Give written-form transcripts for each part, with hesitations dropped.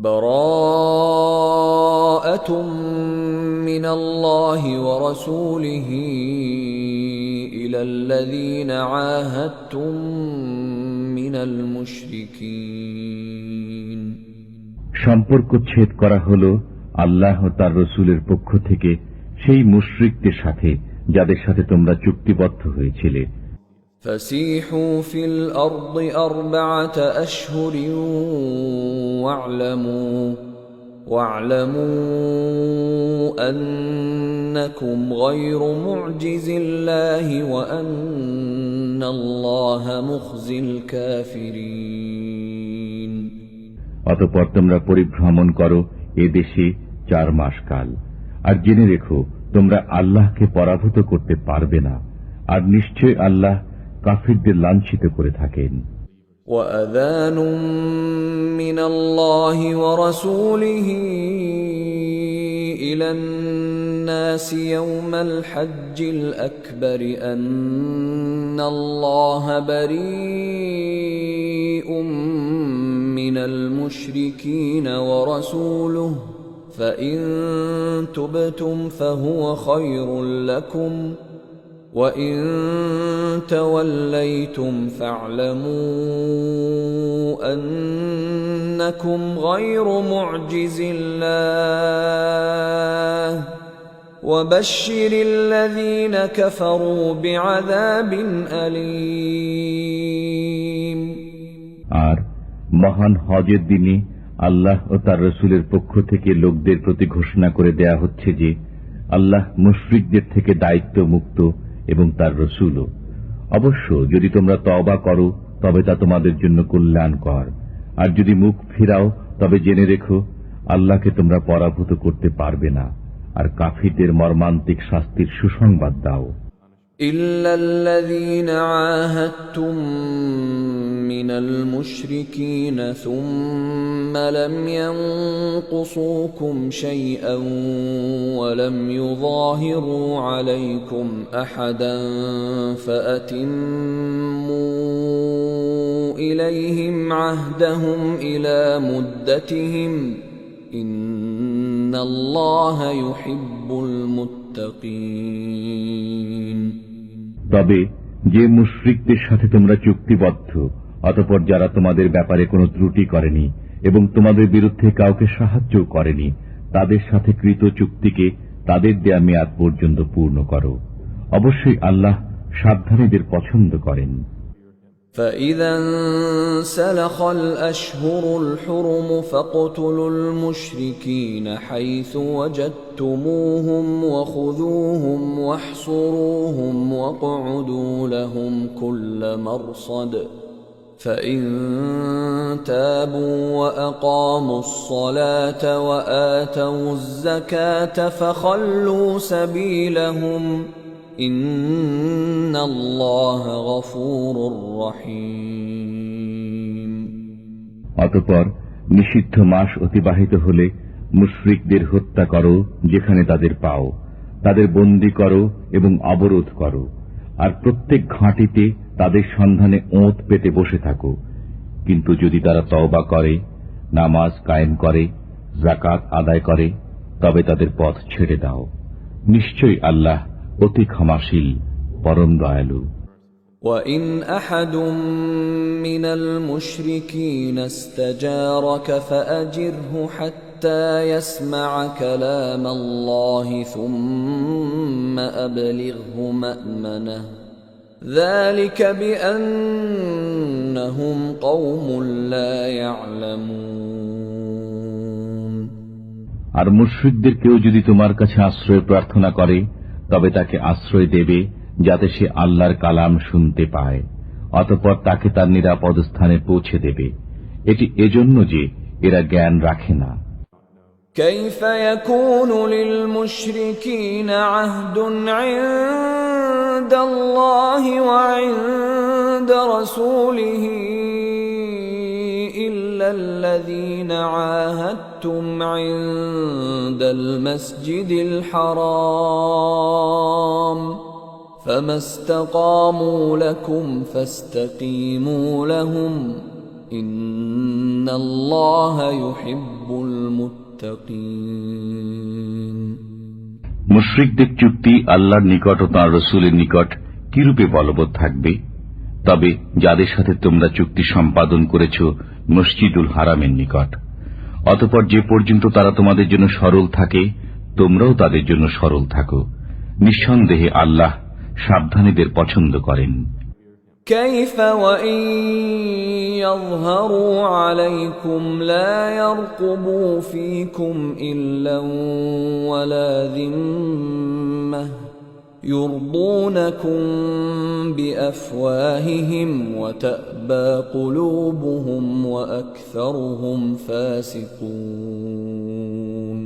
براءة من الله ورسوله إلى الذين عاهدتم من المشركين। সম্পর্ক ছেদ করা হলো আল্লাহ ও তার রসুলের পক্ষ থেকে সেই মুশরিকদের সাথে যাদের সাথে তোমরা চুক্তিবদ্ধ হয়েছিলে। فسيحوا في الأرض 4 أشهر واعلموا أنكم غير معجز الله وأن الله مخزي الكافرين। অতঃপর তোমরা পরিভ্রমণ করো এ দেশে 4 মাস কাল, আর জেনে রেখো তোমরা আল্লাহকে পরাভূত করতে পারবে না, আর নিশ্চয় আল্লাহ কাফিরদের লাঞ্ছিত করে থাকেন। وَأَذَانٌ مِّنَ اللَّهِ وَرَسُولِهِ إِلَى النَّاسِ يَوْمَ الْحَجِّ الْأَكْبَرِ أَنَّ اللَّهَ بَرِيءٌ مِّنَ الْمُشْرِكِينَ وَرَسُولُهُ فَإِن تُبْتُمْ فَهُوَ خَيْرٌ لَّكُمْ وَإِن تَوَلَّيْتُمْ فَاعْلَمُوا أَنَّكُمْ غَيْرُ مُعْجِزِ اللَّهِ وَبَشِّرِ الَّذِينَ كَفَرُوا بِعَذَابٍ أَلِيمٍ। আর মহান হজের দিনে আল্লাহ ও তার রসুলের পক্ষ থেকে লোকদের প্রতি ঘোষণা করে দেয়া হচ্ছে যে আল্লাহ মুশরিকদের থেকে দায়িত্ব মুক্ত এবং তার রসুলও। অবশ্য যদি তোমরা তওবা করো তবে তা তোমাদের জন্য কল্যাণকর, আর যদি মুখ ফিরাও তবে জেনে রেখো আল্লাহকে তোমরা পরাভূত করতে পারবে না, আর কাফিরদের মর্মান্তিক শাস্তির সুসংবাদ দাও। إلا الذين عاهدتم من المشركين ثم لم ينقصوكم شيئا ولم يظاهروا عليكم أحدا فأتموا إليهم عهدهم إلى مدتهم إن الله يحب المتقين। তবে যে মুশরিকদের সাথে তোমরা চুক্তিবদ্ধ অতঃপর যারা তোমাদের ব্যাপারে কোনো ত্রুটি করেনি এবং তোমাদের বিরুদ্ধে কাউকে সাহায্য করেনি, তাদের সাথে কৃত চুক্তিকে তাদের দেয়া মেয়াদ পর্যন্ত পূর্ণ করো। অবশ্যই আল্লাহ সাবধানীদের পছন্দ করেন। فَإِذَا انسَلَخَ الْأَشْهُرُ الْحُرُمُ فَاقْتُلُوا الْمُشْرِكِينَ حَيْثُ وَجَدتُّمُوهُمْ وَخُذُوهُمْ وَاحْصُرُوهُمْ وَاقْعُدُوا لَهُمْ كُلَّ مَرْصَدٍ فَإِن تَابُوا وَأَقَامُوا الصَّلَاةَ وَآتَوُا الزَّكَاةَ فَخَلُّوا سَبِيلَهُمْ إِنَّ اللَّهَ غَفُورٌ رَّحِيمٌ। অতঃপর নিষিদ্ধ মাস অতিবাহিত হলে মুশরিকদের হত্যা করো যেখানে তাদের পাও, তাদের বন্দী করো এবং অবরোধ করো, আর প্রত্যেক ঘাঁটিতে তাদের সন্ধানে ওঁত পেতে বসে থাকো। কিন্তু যদি তারা তওবা করে, নামাজ কায়েম করে, যাকাত আদায় করে, তবে তাদের পথ ছেড়ে দাও। নিশ্চয়ই আল্লাহ অতি ক্ষমাশীল, পরম দয়ালু। وَإِنْ أَحَدٌ مِّنَ الْمُشْرِكِينَ اسْتَجَارَكَ فَأَجِرْهُ حَتَّى يَسْمَعَ كَلَامَ اللَّهِ ثُمَّ أَبْلِغْهُ مَأْمَنَهُ ذَلِكَ بِأَنَّهُمْ قَوْمٌ لَّا يَعْلَمُونَ। আর মুশরিকদের কেউ যদি তোমার কাছে আশ্রয় প্রার্থনা করে তবে তাকে আশ্রয় দেবে যাতে সে আল্লাহর কালাম শুনতে পায়, অতঃপর তাকে তার নিরাপদ স্থানে পৌঁছে দেবে। এটি এজন্য যে এরা জ্ঞান রাখে না। كيف يكون للمشركين عهد عند الله وعند رسوله إلا الذين عاهدتم عند المسجد الحرام فما استقاموا لكم فاستقيموا لهم ইন্নাল্লাহা ইউহিব্বুল মুত্তাকিন। মুশরিকদের চুক্তি আল্লাহর নিকট ও তাঁর রাসূলের নিকট কিরূপে বলবৎ থাকবে? তবে যাদের সাথে তোমরা চুক্তি সম্পাদন করেছ মসজিদুল হারামের নিকট, অতঃপর যে পর্যন্ত তারা তোমাদের জন্য সরল থাকে তোমরাও তাদের জন্য সরল থাকো। নিঃসন্দেহে আল্লাহ সাবধানীদের পছন্দ করেন। كيف وإن يظهروا عليكم لا يرقبوا فيكم إلا ولا ذمة يرضونكم بأفواههم وتأبى قلوبهم وأكثرهم فاسقون।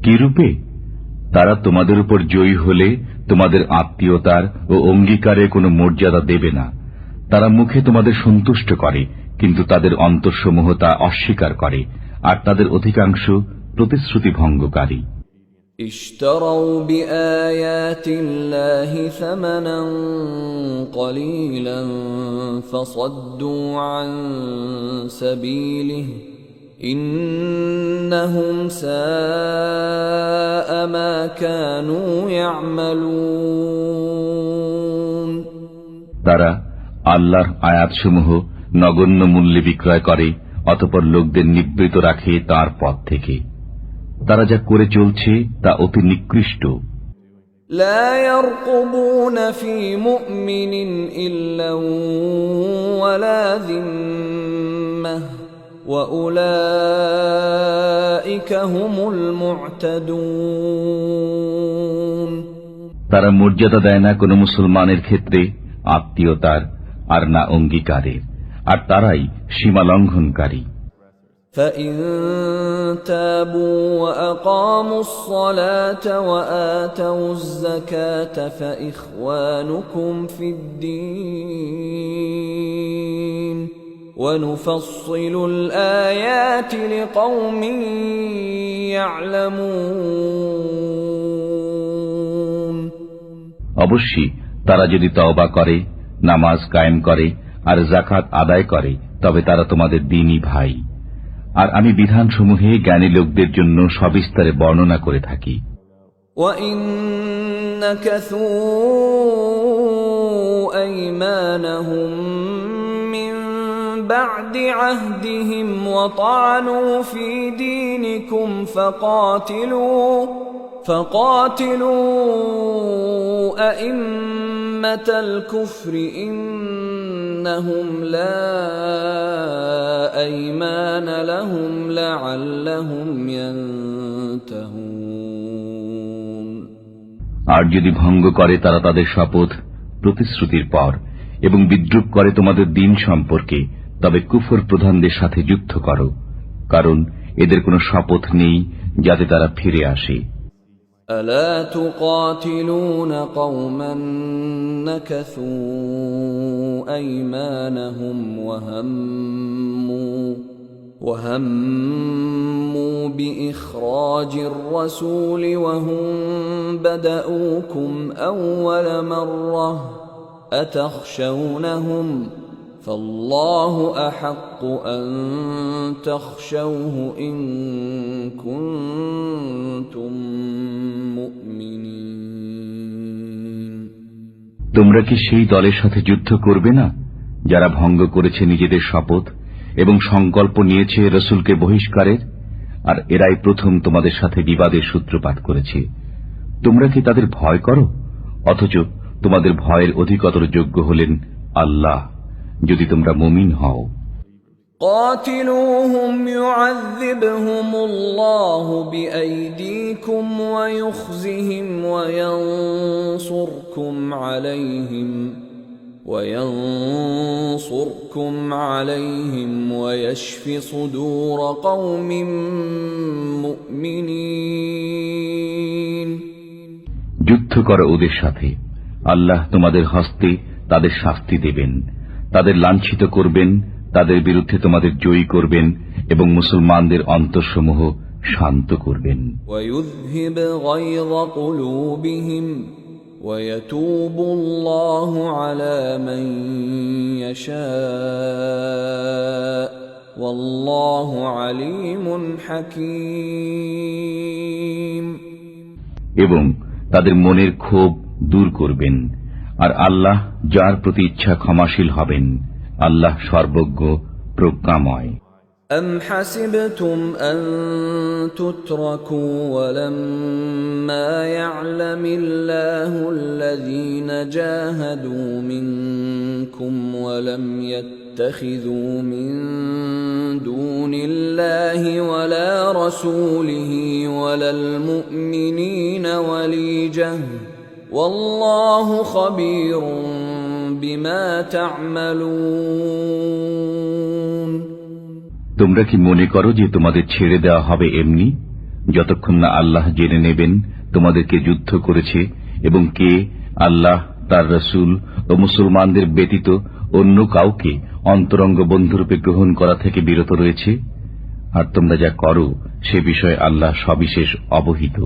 কিরূপে? তারা তোমাদের উপর জয়ী হলে তোমাদের আত্মীয়তার ও অঙ্গীকারে কোনো মর্যাদা দেবে না। তারা মুখে তোমাদের সন্তুষ্ট করে, কিন্তু তাদের অন্তরসমূহ তা অস্বীকার করে, আর তাদের অধিকাংশ প্রতিশ্রুতি ভঙ্গকারী। اشتروا بآيات الله ثمنا قليلا فصدوا عن سبيله إنهم ساء ما كانوا يعملون। তারা আল্লাহর আয়াতসমূহ নগণ্য মূল্যে বিক্রয় করে, অতঃপর লোকদের নিবৃত রাখে তার পথ থেকে। তারা যা করে চলছে তা অতি নিকৃষ্ট। لا يرقبون في مؤمن إلا ولا ذمة وأولئك هم المعتدون। তারা মর্যাদা দেয় না কোনো মুসলমানের ক্ষেত্রে আত্মীয়তার আর না অঙ্গীকারের, আর তারাই সীমা লঙ্ঘনকারী। فإن تابوا وأقاموا الصلاة وآتوا الزكاة فإخوانكم في الدين ونفصل الآيات لقوم يعلمون। অবশ্যই তারা যদি তওবা করে, নামাজ কায়েম করে আর যাকাত আদায় করে, তবে তারা তোমাদের দ্বীনী ভাই। আর আমি বিধানসমূহে জ্ঞানী লোকদের জন্য সবিস্তারে বর্ণনা করে থাকি। وَإِن نَكَثُوا أَيْمَانَهُم مِّن بَعْدِ عَهْدِهِمْ وَطَعَنُوا فِي دِينِكُمْ فَقَاتِلُوا أَئِمَّةَ الْكُفْرِ إِنَّهُمْ لَا أَيْمَانَ لَهُمْ لَعَلَّهُمْ يَنْتَهُونَ। আর যদি ভঙ্গ করে তারা তাদের শপথ প্রতিশ্রুতির পর এবং বিদ্রূপ করে তোমাদের দিন সম্পর্কে, তবে কুফর প্রধানদের সাথে যুদ্ধ করো, কারণ এদের কোনো শপথ নেই যাতে তারা ফিরে আসে। ألا تقاتلون قوما نكثوا أيمانهم وهموا بإخراج الرسول وهم بدؤوكم أول مرة أتخشونهم فالله أحق أن تخشوه إن كنتم مؤمنين। তোমরা কি সেই দলের সাথে যুদ্ধ করবে না যারা ভঙ্গ করেছে নিজেদের শপথ এবং সংকল্প নিয়েছে রসুলকে বহিষ্কারের? আর এরাই প্রথম তোমাদের সাথে বিবাদের সূত্রপাত করেছে। তোমরা কি তাদের ভয় করো? অথচ তোমাদের ভয়ের অধিকতর যোগ্য হলেন আল্লাহ, যদি তোমরা মুমিন হও। قاتلوهم يعذبهم الله بأيديكم ويخزهم وينصركم عليهم ويشف صدور قوم مؤمنين। যুদ্ধ করো ওদের সাথে, আল্লাহ তোমাদের হস্তে তাদের শাস্তি দেবেন, তাদের লাঞ্ছিত করবেন, তাদের বিরুদ্ধে তোমাদের জয়ী করবেন এবং মুসলমানদের অন্তরসমূহ শান্ত করবেন। ويذهب غيظ قلوبهم ويتوب الله على من يشاء والله عليم حكيم। এবং তাদের মনের ক্ষোভ দূর করবেন, আর আল্লাহ যার প্রতি ইচ্ছা ক্ষমাশীল হবেন। আল্লাহ সর্বজ্ঞ প্রজ্ঞাময়। أم حسبتم أن تتركوا ولما يعلم الله الذين جاهدوا منكم ولم يتخذوا من دون الله ولا رسوله ولا المؤمنين وليجة والله خبير بما تعملون। তোমরা কি মনে করো যে তোমাদের ছেড়ে দেওয়া হবে এমনি, যতক্ষণ না আল্লাহ জেনে নেবেন তোমাদেরকে যুদ্ধ করেছে এবং কে আল্লাহ, তার রসুল ও মুসলমানদের ব্যতীত অন্য কাউকে অন্তরঙ্গ বন্ধুরূপে গ্রহণ করা থেকে বিরত রয়েছে? আর তোমরা যা করো সে বিষয়ে আল্লাহ সবিশেষ অবহিত।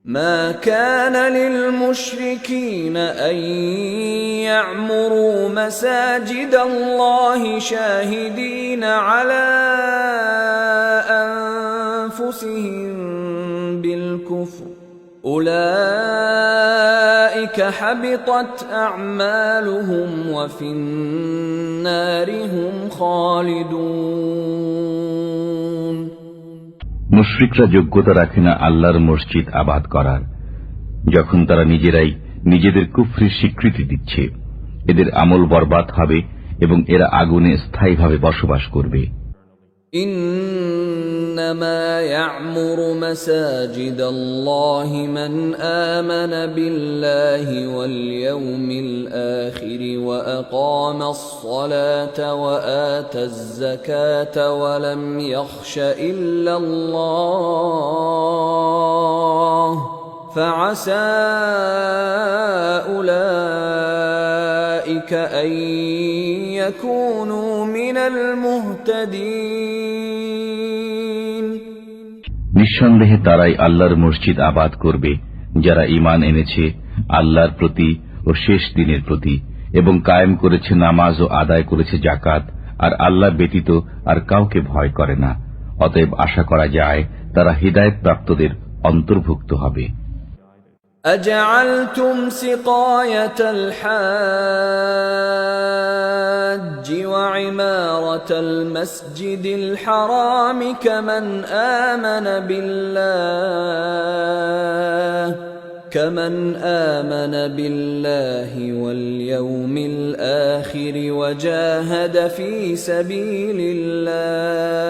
ما كان للمشركين أن يعمروا مساجد الله شاهدين على أنفسهم بالكفر أولئك حبطت أعمالهم وفي النار هم خالدون। মুশরিকরা যোগ্যতা রাখে না আল্লাহর মসজিদ আবাদ করার, যখন তারা নিজেরাই নিজেদের কুফরির স্বীকৃতি দিচ্ছে। এদের আমল বরবাদ হবে এবং এরা আগুনে স্থায়ীভাবে বসবাস করবে। إنما يعمر مساجد الله من آمن بالله واليوم الآخر وأقام الصلاة وآتى الزكاة ولم يخش إلا الله فعسى أولئك أن يكونوا من المهتدين। নিঃসন্দেহে তারাই আল্লাহর মসজিদ আবাদ করবে যারা ঈমান এনেছে আল্লাহর প্রতি ও শেষ দিনের প্রতি এবং কায়েম করেছে নামাজ ও আদায় করেছে যাকাত, আর আল্লাহ ব্যতীত আর কাউকে ভয় করে না। অতএব আশা করা যায় তারা হিদায়াত প্রাপ্তদের অন্তর্ভুক্ত হবে। أجعلتم سقاية الحاج وعمارة المسجد الحرام كمن آمن بالله واليوم الآخر وجاهد في سبيل الله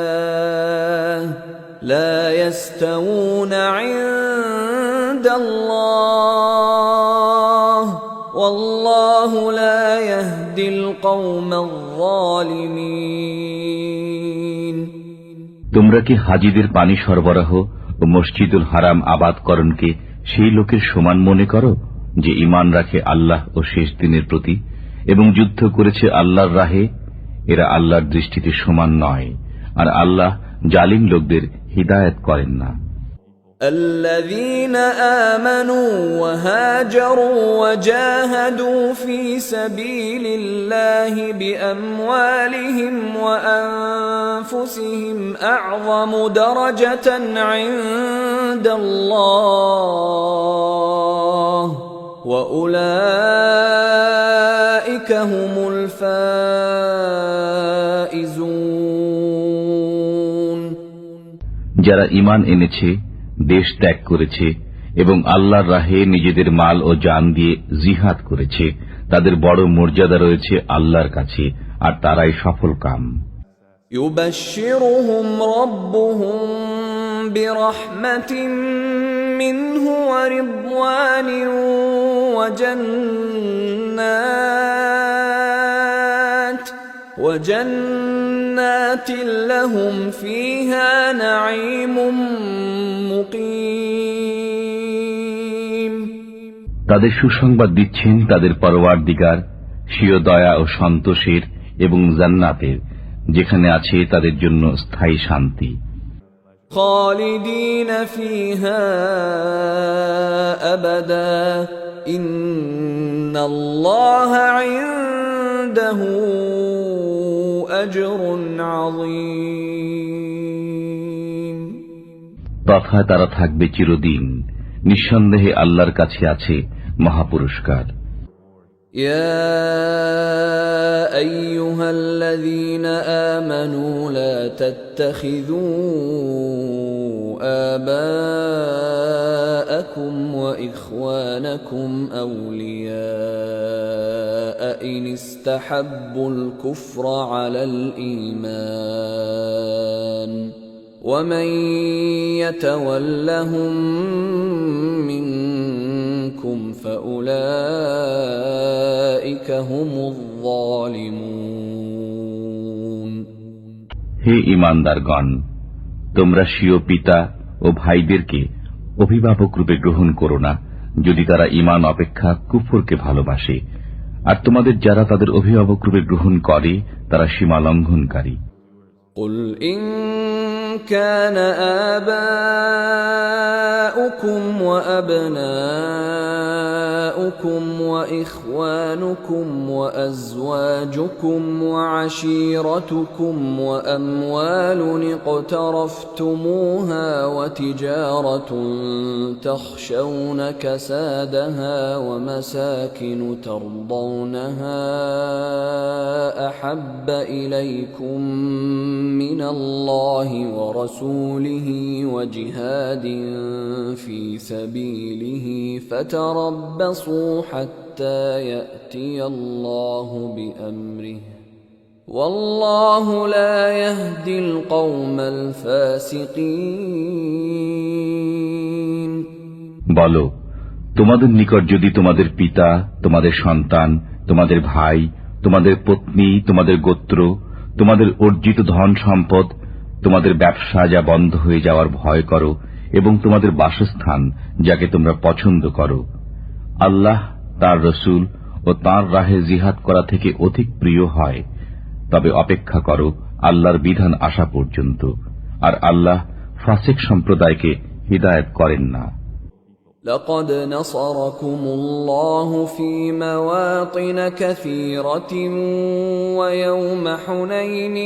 لا يستوون عند الله والله لا يهدي القوم الظالمين। তোমরা কি হাজীদের পানি সরবরাহ ও মসজিদুল হারাম আবাদকরণকে সেই লোকের সমান মনে করো যে ঈমান রাখে আল্লাহ ও শেষ দিনের প্রতি এবং যুদ্ধ করেছে আল্লাহর রাহে? এরা আল্লাহর দৃষ্টিতে সমান নয়, আর আল্লাহ জালিম লোকদের হিদায়াত করেন না। الذين آمنوا وهاجروا وجاهدوا في سبيل الله بأموالهم وأنفسهم أعظم درجة عند الله وأولئك هم الفائزون। যারা ঈমান এনেছে, দেশ ত্যাগ করেছে এবং আল্লাহর রাহে নিজেদের মাল ও জান দিয়ে জিহাদ করেছে, তাদের বড় মর্যাদা রয়েছে আল্লাহর কাছে, আর তারাই সফল কাম। يبشرهم ربهم برحمة منه ورضوان وجنات لهم فيها نعيم মুকিম। তাদের সুসংবাদ দিচ্ছেন তাদের পরওয়ারদিগার স্বীয় দয়া ও সন্তোষের এবং জান্নাতের, যেখানে আছে তাদের জন্য স্থায়ী শান্তি। খালিদিন ফিহা আবাদা إن الله عنده أجر عظيم তথা তারা থাকবে চিরদিন। নিঃসন্দেহে আল্লাহর কাছে আছে মহাপুরস্কার। يا أيها الذين آمنوا لا تتخذوا آباءكم وإخوانكم أولياء إن استحبوا الكفر على الإيمان ومن يتولهم منكم فأولئك هم الظالمون হে ঈমানদারগণ, তোমরা স্বীয় পিতা ও ভাইদেরকে অভিভাবক রূপে গ্রহণ করো না, যদি তারা ঈমান অপেক্ষা কুফরকে ভালোবাসে, আর তোমাদের যারা তাদের অভিভাবক রূপে গ্রহণ করে তারা সীমা লঙ্ঘনকারী। قل إن كان آباؤكم وأبناؤكم وإخوانكم وأزواجكم وعشيرتكم وأموال اقترفتموها وتجارة تخشون كسادها ومساكن ترضونها أحب إليكم من الله ورسوله وجهاد في سبيله فتربصوا حتى يأتي الله بأمره والله لا يهدي القوم الفاسقين বলো, তোমাদের নিকট যদি তোমাদের পিতা, তোমাদের সন্তান, তোমাদের ভাই, তোমাদের পত্নী, তোমাদের গোত্র, তোমাদের অর্জিত ধন সম্পদ, তোমাদের ব্যবসা যা বন্ধ হয়ে যাওয়ার ভয় করো এবং তোমাদের বাসস্থান যাকে তোমরা পছন্দ করো, আল্লাহ, তার রসুল ও তাঁর রাহে জিহাদ করা থেকে অধিক প্রিয় হয়, তবে অপেক্ষা করো আল্লাহর বিধান আসা পর্যন্ত, আর আল্লাহ ফাসিক সম্প্রদায়কে হিদায়াত করেন না। لقد نصركم الله في مواطن كثيرة ويوم حنين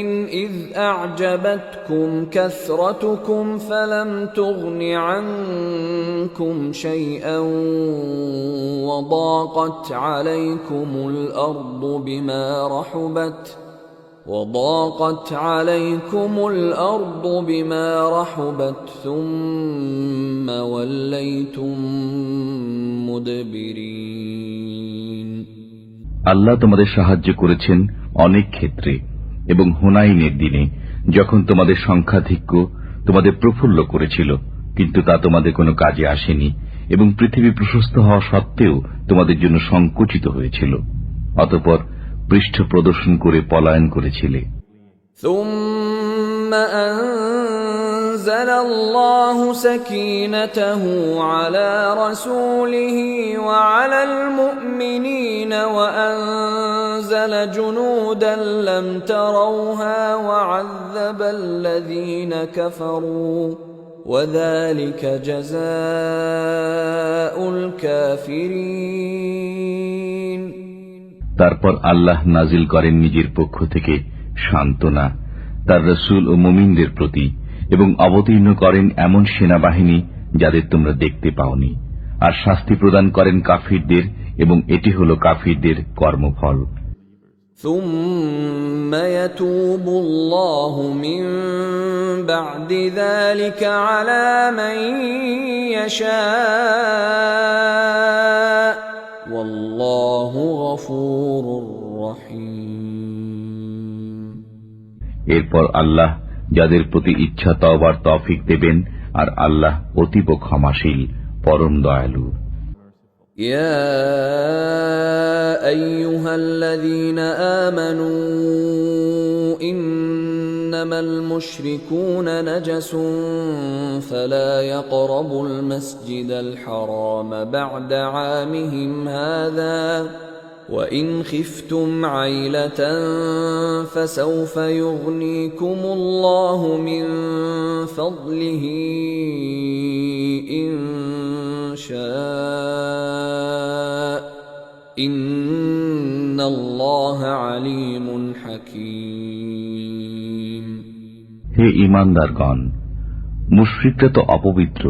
إذ أعجبتكم كثرتكم فلم تغن عنكم شيئا وضاقت عليكم الأرض بما رحبت ثم وليتم مدبرين আল্লাহ তোমাদের সাহায্য করেছেন অনেক ক্ষেত্রে, এবং হুনাইনের দিনে যখন তোমাদের সংখ্যাধিক্য তোমাদের প্রফুল্ল করেছিল, কিন্তু তা তোমাদের কোনো কাজে আসেনি, এবং পৃথিবী প্রশস্ত হওয়া সত্ত্বেও তোমাদের জন্য সংকুচিত হয়েছিল। অতঃপর পৃষ্ঠ প্রদর্শন করে পলায়ন করেছিলে। ثم أنزل الله سكينته على رسوله وعلى المؤمنين وأنزل جنودا لم تروها وعذب الذين كفروا وذلك جزاء الكافرين তারপর আল্লাহ নাজিল করেন নিজের পক্ষ থেকে সান্ত্বনা তার রসুল ও মুমিনদের প্রতি, এবং অবতীর্ণ করেন এমন সেনাবাহিনী যাদের তোমরা দেখতে পাওনি, আর শাস্তি প্রদান করেন কাফিরদের, এবং এটি হল কাফিরদের কর্মফল। ثم يتوب الله من بعد ذلك على من يشاء والله غفور رحيم এরপর আল্লাহ যাদের প্রতি ইচ্ছা তওবার তৌফিক দেবেন, আর আল্লাহ অতীব ক্ষমাশীল, পরম দয়ালু। يا أيها الذين آمنوا إنما المشركون نجس فلا يقربوا المسجد الحرام بعد عامهم هذا وإن خفتم عيلة فسوف يغنيكم الله من فضله إن شاء ইন্নাল্লাহা আলীমুন হাকীম। হে ঈমানদারগণ, মুশরিকরা তো অপবিত্র,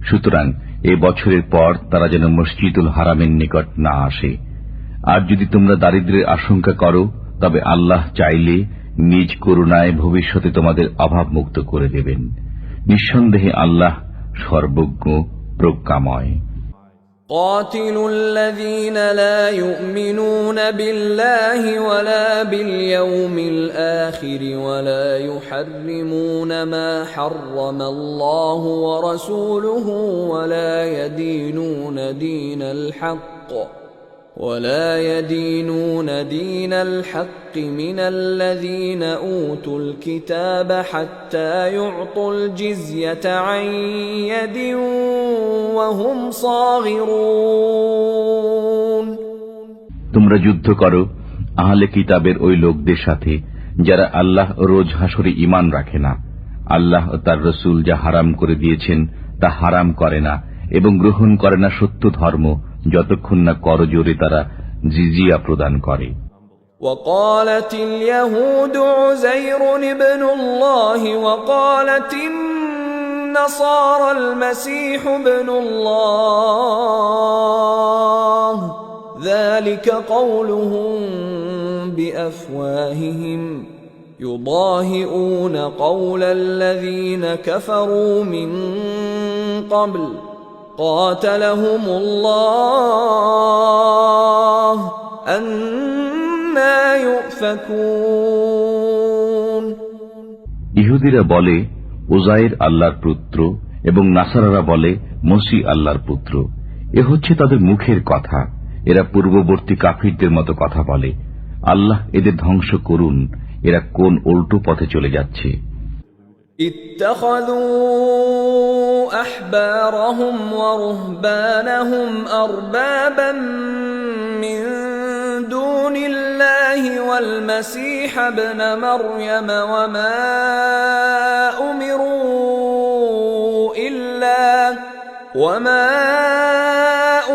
সুতরাং এ বছরের পর তারা যেন মসজিদুল হারামের নিকট না আসে। আর যদি তোমরা দারিদ্র্যের আশঙ্কা করো, তবে আল্লাহ চাইলে নিজ করুণায় ভবিষ্যতে তোমাদের অভাব মুক্ত করে দেবেন। নিঃসন্দেহে আল্লাহ সর্বজ্ঞ, প্রজ্ঞাময়। قاتلوا الذين لا يؤمنون بالله ولا باليوم الآخر ولا يحرمون ما حرم الله ورسوله ولا يدينون دين الحق من الذين أوتوا الكتاب حتى يعطوا الجزية عن يد وهم صاغرون। তোমরা যুদ্ধ করো আহলে কিতাবের ওই লোকদের সাথে যারা আল্লাহ ও রোজ হাসরে ঈমান রাখে না, আল্লাহ ও তার রাসূল যা হারাম করে দিয়েছেন তা হারাম করে না এবং গ্রহণ করে না সত্য ধর্ম, যতক্ষণ না করজোরে তারা জিজিয়া প্রদান করে। وقالت اليهود عزير ابن الله وقالت النصارى المسيح ابن الله ذلك قولهم بأفواههم يضاهئون قول الذين كفروا من قبل قاتلهم الله أنى يؤفكون। ইহুদিরা বলে উজাইর আল্লাহর পুত্র এবং নাসারারা বলে মসীহ আল্লাহর পুত্র। এ হচ্ছে তাদের মুখের কথা। এরা পূর্ববর্তী কাফিরদের মতো কথা বলে। আল্লাহ এদের ধ্বংস করুন, এরা কোন উল্টো পথে চলে যাচ্ছে। اتخذوا أحبارهم ورهبانهم أربابا من دون الله والمسيح ابن مريم وما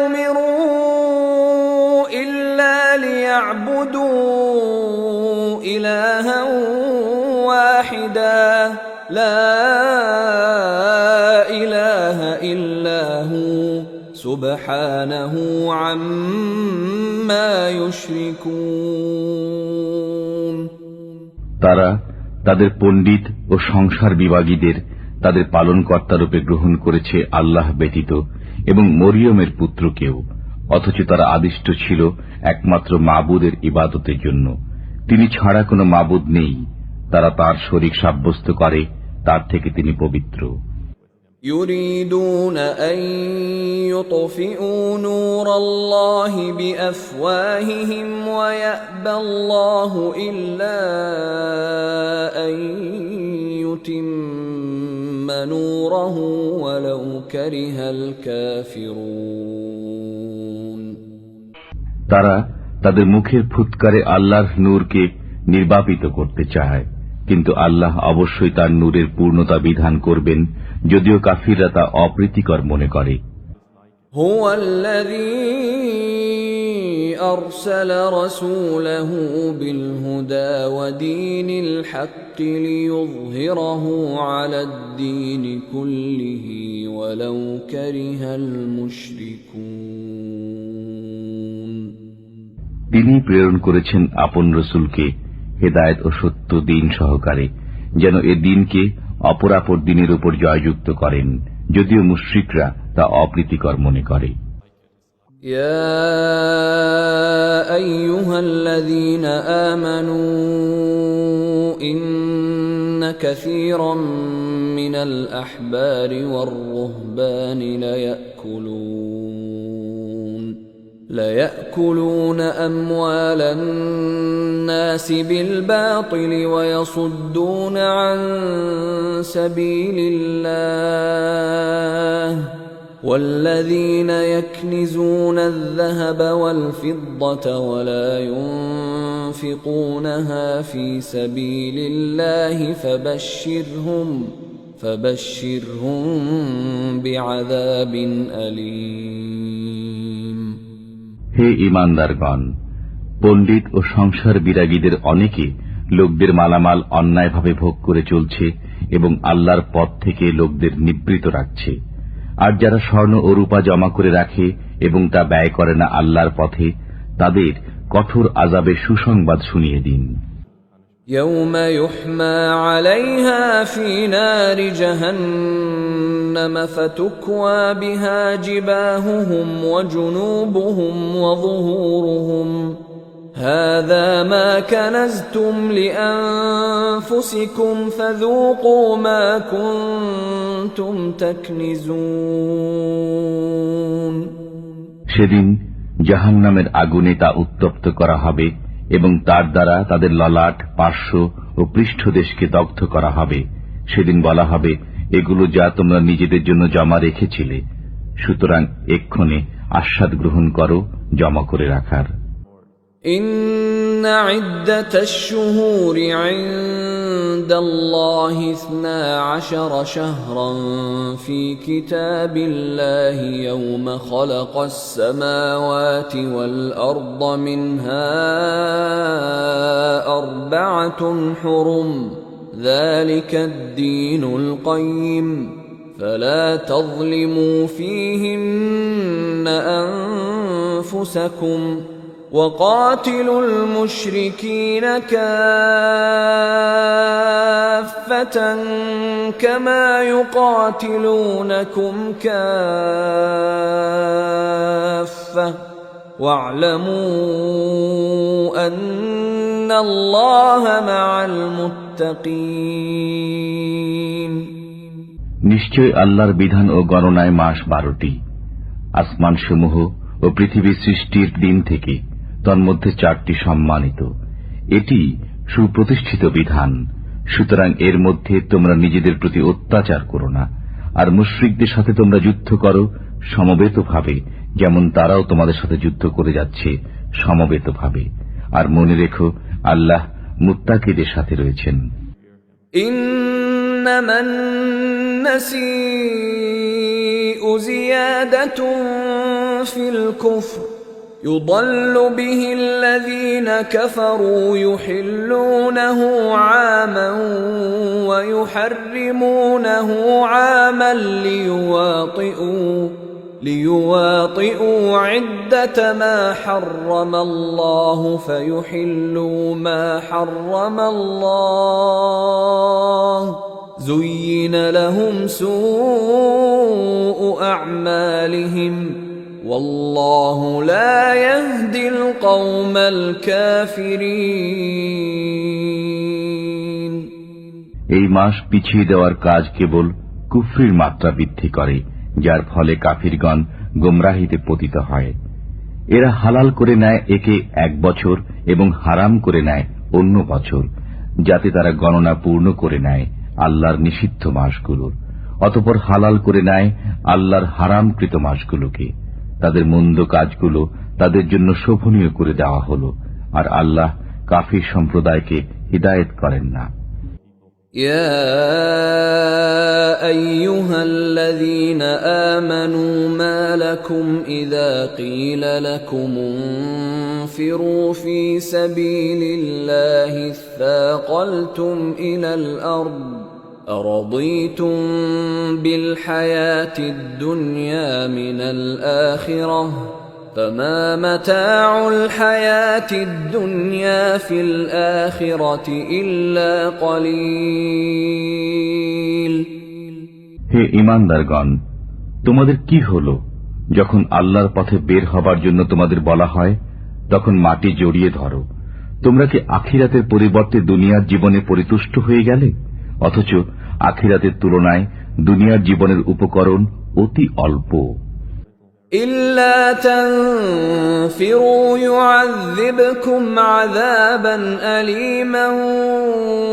أمروا إلا ليعبدوا إلها واحدا لا إله إلا هو سبحانه عما يشركون। তারা তাদের পণ্ডিত ও সংসার বিভাগীদের তাদের পালনকর্তা রূপে গ্রহণ করেছে আল্লাহ ব্যতীত এবং মরিয়মের পুত্রকেও, অথচ তারা আদিষ্ট ছিল একমাত্র মাবুদের ইবাদতের জন্য। তিনি ছাড়া কোনো মাবুদ নেই। তারা তার শরীক সাব্যস্ত করে, তার থেকে তিনি পবিত্র। يريدون أن يطفئوا نور الله بأفواههم ويأبى الله إلا أن يتم نوره ولو كره الكافرون। তারা তাদের মুখের ফুৎকারে আল্লাহর নূরকে নির্বাপিত করতে চায়, কিন্তু আল্লাহ অবশ্যই তার নূরের পূর্ণতা বিধান করবেন, যদিও কাফিররা তা অপ্রীতিকর মনে করে। هو الذي أرسل رسوله بالهدى ودين الحق ليظهره على الدين كله ولو كره المشركون। তিনি প্রেরণ করেছেন আপন রসুলকে হেদায়েত ও সত্য দিন সহকারে, যেন এ দিনকে অপরাপর দিনের উপর জয়যুক্ত করেন, যদিও মুশরিকরা তা অপ্রীতিকর মনে করে। يا أيها الذين آمنوا إن كثيرا من الأحبار والرهبان ليأكلون أموال الناس بالباطل ويصدون عن سبيل الله والذين يكنزون الذهب والفضة ولا ينفقونها في سبيل الله فبشرهم بعذاب أليم। হে ঈমানদারগণ, পণ্ডিত ও সংসার বিরাগীদের অনেকে লোকদের মালামাল অন্যায়ভাবে ভোগ করে চলছে এবং আল্লাহর পথ থেকে লোকদের নিবৃত রাখছে। আর যারা স্বর্ণ ও রূপা জমা করে রাখে এবং তা ব্যয় করে না আল্লাহর পথে, তাদের কঠোর আযাবের সুসংবাদ শুনিয়ে দিন। يوم يحمى عليها في نار جهنم فتكوى بها جباههم وجنوبهم وظهورهم هذا ما كنزتم لأنفسكم فذوقوا ما كنتم تكنزون সেদিন জাহান্নামের আগুনে তা উত্তপ্ত করা হবে এবং তার দ্বারা তাদের ললাট, পার্শ্ব ও পৃষ্ঠদেশকে দগ্ধ করা হবে। সেদিন বলা হবে, এগুলো যা তোমরা নিজেদের জন্য জমা রেখেছিলে, সুতরাং এক্ষণে আস্বাদ গ্রহণ করো জমা করে রাখার। إن عدة الشهور عند الله 12 شهرا في كتاب الله يوم خلق السماوات والأرض منها 4 حرم ذلك الدين القيم فلا تظلموا فيهن أنفسكم وقاتلوا المشركين كافة كما يقاتلونكم كافة واعلموا أن الله مع المتقين নিশ্চয় আল্লাহর বিধান ও গণনায় মাস 12টি, আসমানসমূহ ও পৃথিবী সৃষ্টির দিন থেকে তন্মধ্যে 4টি সম্মানিত। এটি সুপ্রতিষ্ঠিত বিধান, সুতরাং এর মধ্যে তোমরা নিজেদের প্রতি অত্যাচার করো না। আর মুশরিকদের সাথে তোমরা যুদ্ধ করো সমবেতভাবে, যেমন তারাও তোমাদের সাথে যুদ্ধ করে যাচ্ছে সমবেতভাবে। আর মনে রেখো, আল্লাহ মুত্তাকিদের সাথে রয়েছেন। إنما النسيء زيادة في الكفر يضل به الذين كفروا يحلونه عاما ويحرمونه عاما ليواطئوا عدة ما حرم الله فيحلوا ما حرم الله زين لهم سوء أعمالهم والله لا يهدي القوم الكافرين এই মাস পিছিয়ে দেওয়ার কাজ কেবল কুফরির মাত্রা বৃদ্ধি করে, যার ফলে কাফিরগণ গোমরাহিতে পতিত হয়। এরা হালাল করে নেয় একে 1 বছর এবং হারাম করে নেয় অন্য বছর, যাতে তারা গণনা পূর্ণ করে নেয় আল্লাহর নিষিদ্ধ মাসগুলোর। অতঃপর হালাল করে নেয় আল্লাহর হারামকৃত মাসগুলোকে। তাদের মন্দ কাজগুলো তাদের জন্য শোভনীয় করে দেওয়া হল, আর আল্লাহ কাফির সম্প্রদায়কে হিদায়েত করেন না। يا أيها الذين آمنوا ما لكم إذا قيل لكم انفروا في سبيل الله اثاقلتم إلى الأرض أرضيتم بالحياة الدنيا من الآخرة فما متاع الحياة الدنيا في الآخرة إلا قليل হে ঈমানদারগণ, তোমাদের কি হলো যখন আল্লাহর পথে বের হবার জন্য তোমাদের বলা হয়, তখন মাটি জড়িয়ে ধরো। তোমরা কি আখিরাতের পরিবর্তে দুনিয়ার জীবনে পরিতুষ্ট হয়ে গেলে? অথচ আখিরাতের তুলনায় দুনিয়ার জীবনের উপকরণ অতি অল্প। إلا تنفروا يعذبكم عذابا أليما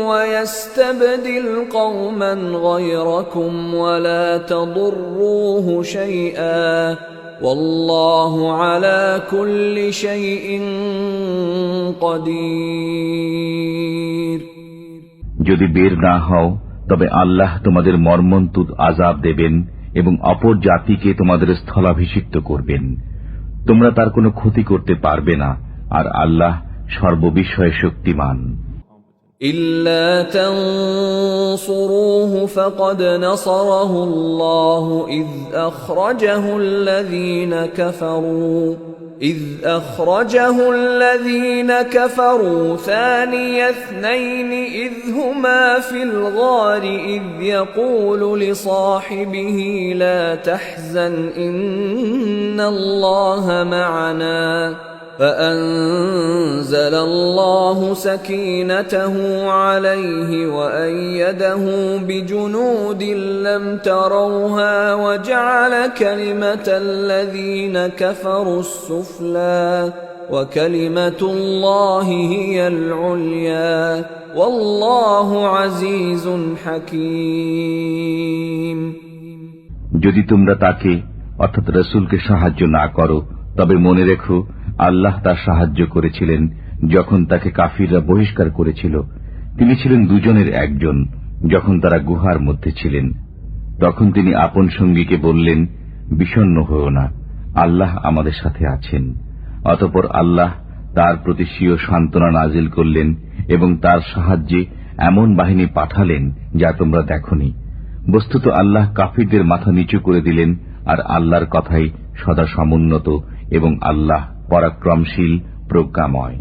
ويستبدل قوما غيركم ولا تضروه شيئا والله على كل شيء قدير যদি বের না হও, তবে আল্লাহ তোমাদের মর্মন্তুদ আযাব দেবেন এবং অপর জাতিকে তোমাদের স্থলাভিষিক্ত করবেন। তোমরা তার কোনো ক্ষতি করতে পারবে না, আর আল্লাহ সর্ববিষয়ে শক্তিমান। إلا تنصروه فقد نصره الله إذ أخرجه الذين كفروا ثاني اثنين إذ هما في الغار إذ يقول لصاحبه لا تحزن إن الله معنا فأنزل الله سكينته عليه وأيده بجنود لم تروها وجعل كلمة الذين كفروا السفلى وكلمة الله هي العليا والله عزيز حكيم। যদি তোমরা তাকে অর্থাৎ রাসূলকে সাহায্য না করো, তবে মনে রেখো আল্লাহ তার সাহায্য করেছিলেন যখন তাকে কাফিররা বহিষ্কার করেছিল। তিনি ছিলেন দুজনের একজন। যখন তারা গুহার মধ্যে ছিলেন, তখন তিনি আপন সঙ্গীকে বললেন, বিষণ্ণ হও না, আল্লাহ আমাদের সাথে আছেন। অতঃপর আল্লাহ তার প্রতি স্বীয় সান্ত্বনা নাজিল করলেন এবং তার সাহায্যে এমন বাহিনী পাঠালেন যা তোমরা দেখনি। বস্তুত আল্লাহ কাফিরদের মাথা নিচু করে দিলেন, আর আল্লাহর কথাই সদা সমুন্নত এবং আল্লাহ পরাক্রমশীল প্রজ্ঞাময়।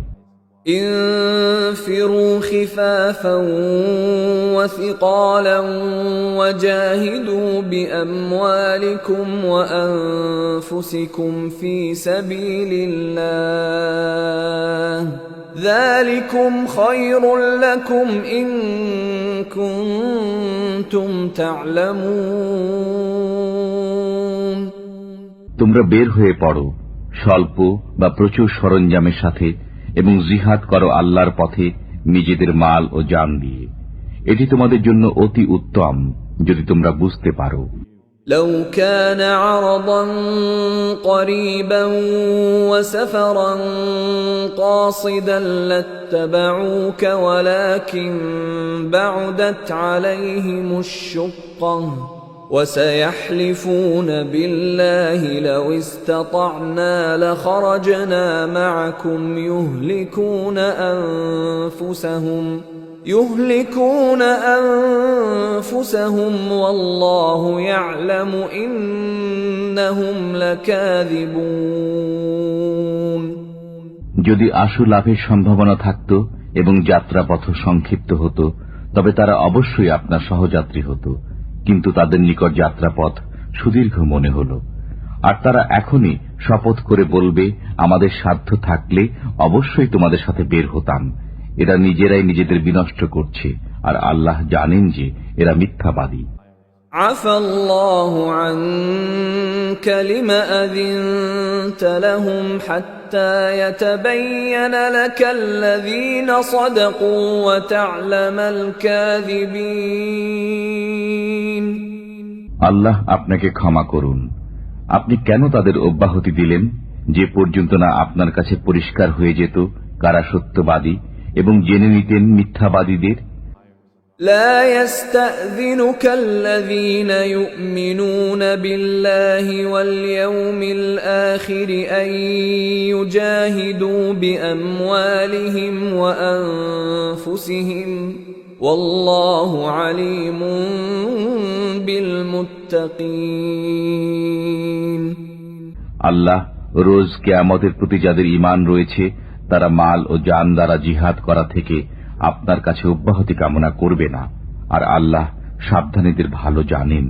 انفروا خفافا وثقالا وجاهدوا بأموالكم وأنفسكم في سبيل الله ذلكم خير لكم إن كنتم تعلمون। তোমরা বের হয়ে পড়ো স্বল্প বা প্রচুর সরঞ্জামের সাথে এবং জিহাদ করো আল্লাহর পথে নিজেদের মাল ও জান দিয়ে। এটি তোমাদের জন্য অতি উত্তম যদি তোমরা বুঝতে পারো। لو كان عرضا قريبا وسفرا قاصدا لاتبعوك ولكن بعدت عليهم الشقة وسيحلفون بالله لو استطعنا لخرجنا معكم يهلكون أنفسهم والله يعلم إنهم لكاذبون। যদি আশু লাভের সম্ভাবনা থাকত এবং যাত্রাপথ সংক্ষিপ্ত হতো, তবে তারা অবশ্যই আপনার সহযাত্রী হতো, কিন্তু তাদের নিকট যাত্রাপথ সুদীর্ঘ মনে হল। আর তারা এখনই শপথ করে বলবে, আমাদের সাধ্য থাকলে অবশ্যই তোমাদের সাথে বের হতাম। এরা নিজেরাই নিজেদের বিনষ্ট করছে, আর আল্লাহ জানেন যে এরা মিথ্যাবাদী। عفى الله عنك لما أذنت لهم حتى يتبين لك الذين صدقوا وتعلم الكاذبين। আল্লাহ আপনাকে ক্ষমা করুন। আপনি কেন তাদের অব্যাহতি দিলেন, যে পর্যন্ত না আপনার কাছে পরিষ্কার হয়ে যেত কারা সত্যবাদী, এবং জেনে নিতেন মিথ্যাবাদীদের। لا يستأذنك الذين يؤمنون بالله واليوم الآخر أن يجاهدوا بأموالهم وأنفسهم والله عليم بالمتقين। আল্লাহ রোজ কিয়ামতের প্রতি যাদের ঈমান রয়েছে তারা মাল ও জান দ্বারা জিহাদ করা থেকে আপনার কাছে অব্যাহতি কামনা করবে না, আর আল্লাহ সাবধানীদের ভালো জানেন।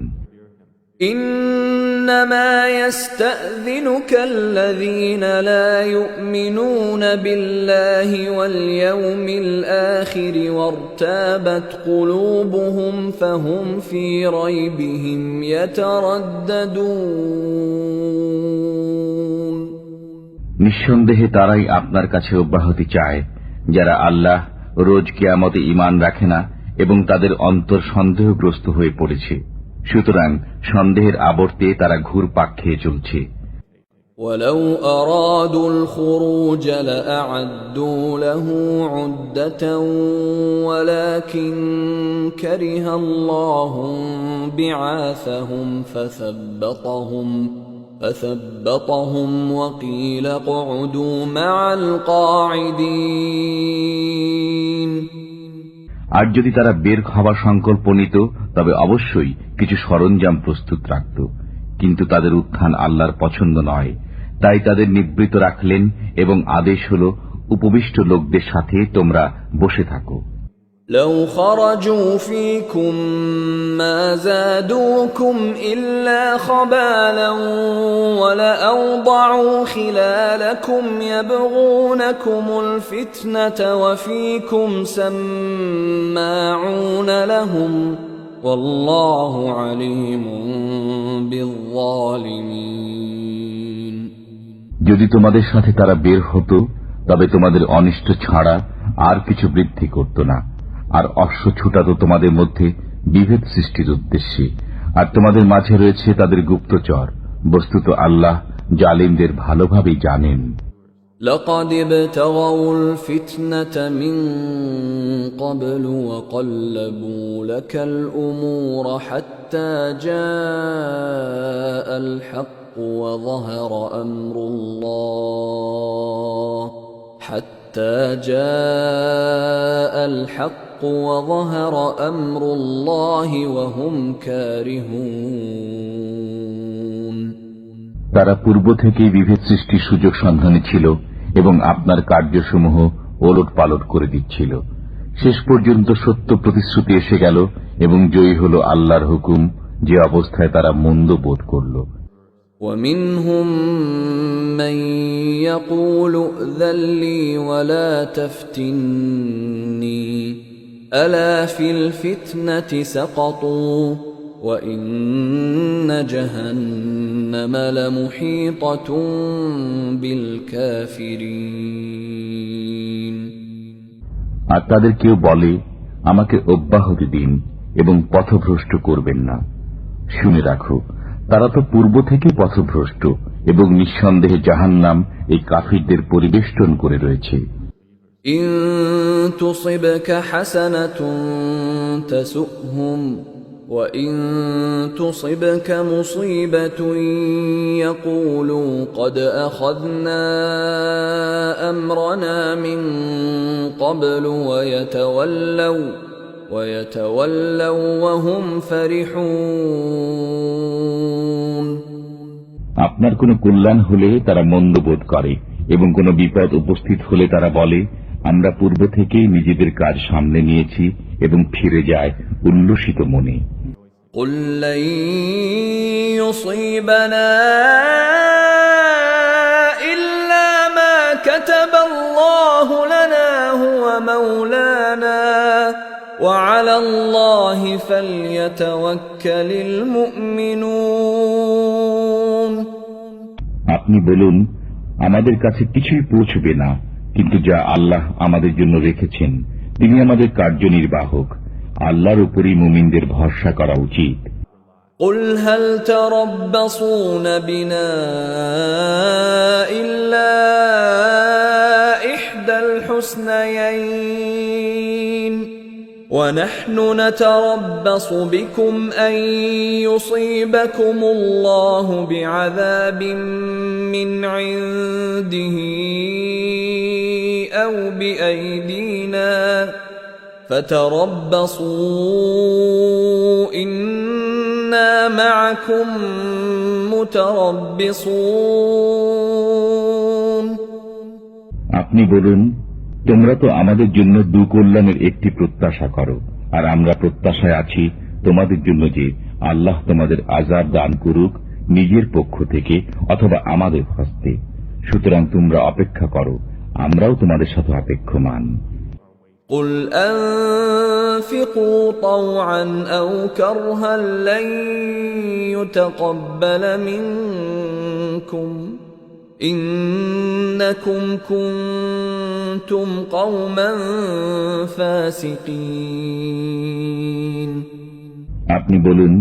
إنما يستأذنك الذين لا يؤمنون بالله واليوم الآخر وارتابت قلوبهم فهم في ريبهم يترددون। নিঃসন্দেহে তারাই আপনার কাছে অব্যাহতি চায় যারা আল্লাহ রোজ কিয়ামতে ঈমান রাখে না এবং তাদের অন্তর সন্দেহগ্রস্ত হয়ে পড়েছে। সুতরাং সন্দেহের আবর্তে তারা ঘুরপাক খেয়ে চলছে। ولو أرادوا الخروج لأعدوا له عدة ولكن كره الله بعاثهم فثبطهم وقيل اقعدوا مع القاعدين আর যদি তারা বের হবার সংকল্প নিত তবে অবশ্যই কিছু সরঞ্জাম প্রস্তুত রাখত, কিন্তু তাদের উত্থান আল্লাহর পছন্দ নয়, তাই তাদের নিবৃত রাখলেন এবং আদেশ হল উপবিষ্ট লোকদের সাথে তোমরা বসে থাকো। لو خرجوا فيكم ما زادوكم إلا خبالا ولأوضعوا خلالكم يبغونكم الفتنة وفيكم سماعون لهم والله عليم بالظالمين যদি তোমাদের সাথে তারা বের হতো তবে তোমাদের অনিষ্ট ছাড়া আর কিছু বৃদ্ধি করত না, আর অশ্ব ছুটাত তোমাদের মধ্যে বিভেদ সৃষ্টির উদ্দেশ্যে, আর তোমাদের মাঝে রয়েছে তাদের গুপ্তচর। বস্তুত আল্লাহ জালিমদের ভালোভাবেই জানেন। لقد ابتغوا الفتنة من قبل وقلبوا لك الأمور حتى جاء الحق وظهر أمر الله حتى جاء الحق وظهر أمر الله وهم كارهون তারা পূর্ব থেকেই বিভেদ সৃষ্টির সুযোগ সন্ধানে ছিল এবং আপনার কার্যসমূহ ওলট পালট করে দিচ্ছিল। শেষ পর্যন্ত সত্য প্রতিশ্রুতি এসে গেল এবং জয়ী হল আল্লাহর হুকুম, যে অবস্থায় তারা মন্দ বোধ করল। ومنهم من يقول ائذن لي ولا تفتني ألا في الفتنة سقطوا وإن جهنم لمحيطة بالكافرين আর তাদের কেউ বলে, আমাকে অব্যাহতি দিন এবং পথভ্রষ্ট করবেন না। শুনে রাখো, তারা তো পূর্ব থেকে পথভ্রষ্ট এবং নিঃসন্দেহে জাহান্নাম এই কাফিরদের পরিবেষ্টন করে রয়েছে। إن تصبك حسنة تسؤهم وإن تصبك مصيبة يقولوا قد أخذنا أمرنا من قبل ويتولوا وهم فرحون আপনার কোনো কল্যাণ হলে তারা মন্দ বোধ করে এবং কোনো বিপদ উপস্থিত হলে তারা বলে, আমরা পূর্ব থেকেই নিজেদের কাজ সামলে নিয়েছি, এবং ফিরে যায় উল্লসিত মনে। قل لن يصيبنا إلا ما كتب الله لنا هو مولانا وعلى الله فليتوكل المؤمنون আপনি বলুন, আমাদের কাছে কিছুই পৌঁছবে না, কিন্তু যা আল্লাহ আমাদের জন্য রেখেছেন তিনি আমাদের কার্যনির্বাহক। আল্লাহর উপরই মুমিনদের ভরসা করা উচিত। قل هل تربصون بنا إلا إحدى الحسنيين ونحن نتربص بكم أن يصيبكم الله بعذاب من عنده أو بأيدينا فتربصوا إنا معكم متربصون আপনি বলুন, তোমরা তো আমাদের জন্য দুকল্যাণের একটি প্রত্যাশা করো, আর আমরা প্রত্যাশায় আছি তোমাদের জন্য যে আল্লাহ তোমাদের আযাব দান করুক নিজের পক্ষ থেকে অথবা আমাদের হস্তে। সুতরাং তোমরা অপেক্ষা করো, আমরাও তোমাদের সাথে অপেক্ষমান। قل أنفقوا طوعا أو كرها لن يتقبل منكم إنكم كنتم قوما فاسقين আপনি বলুন,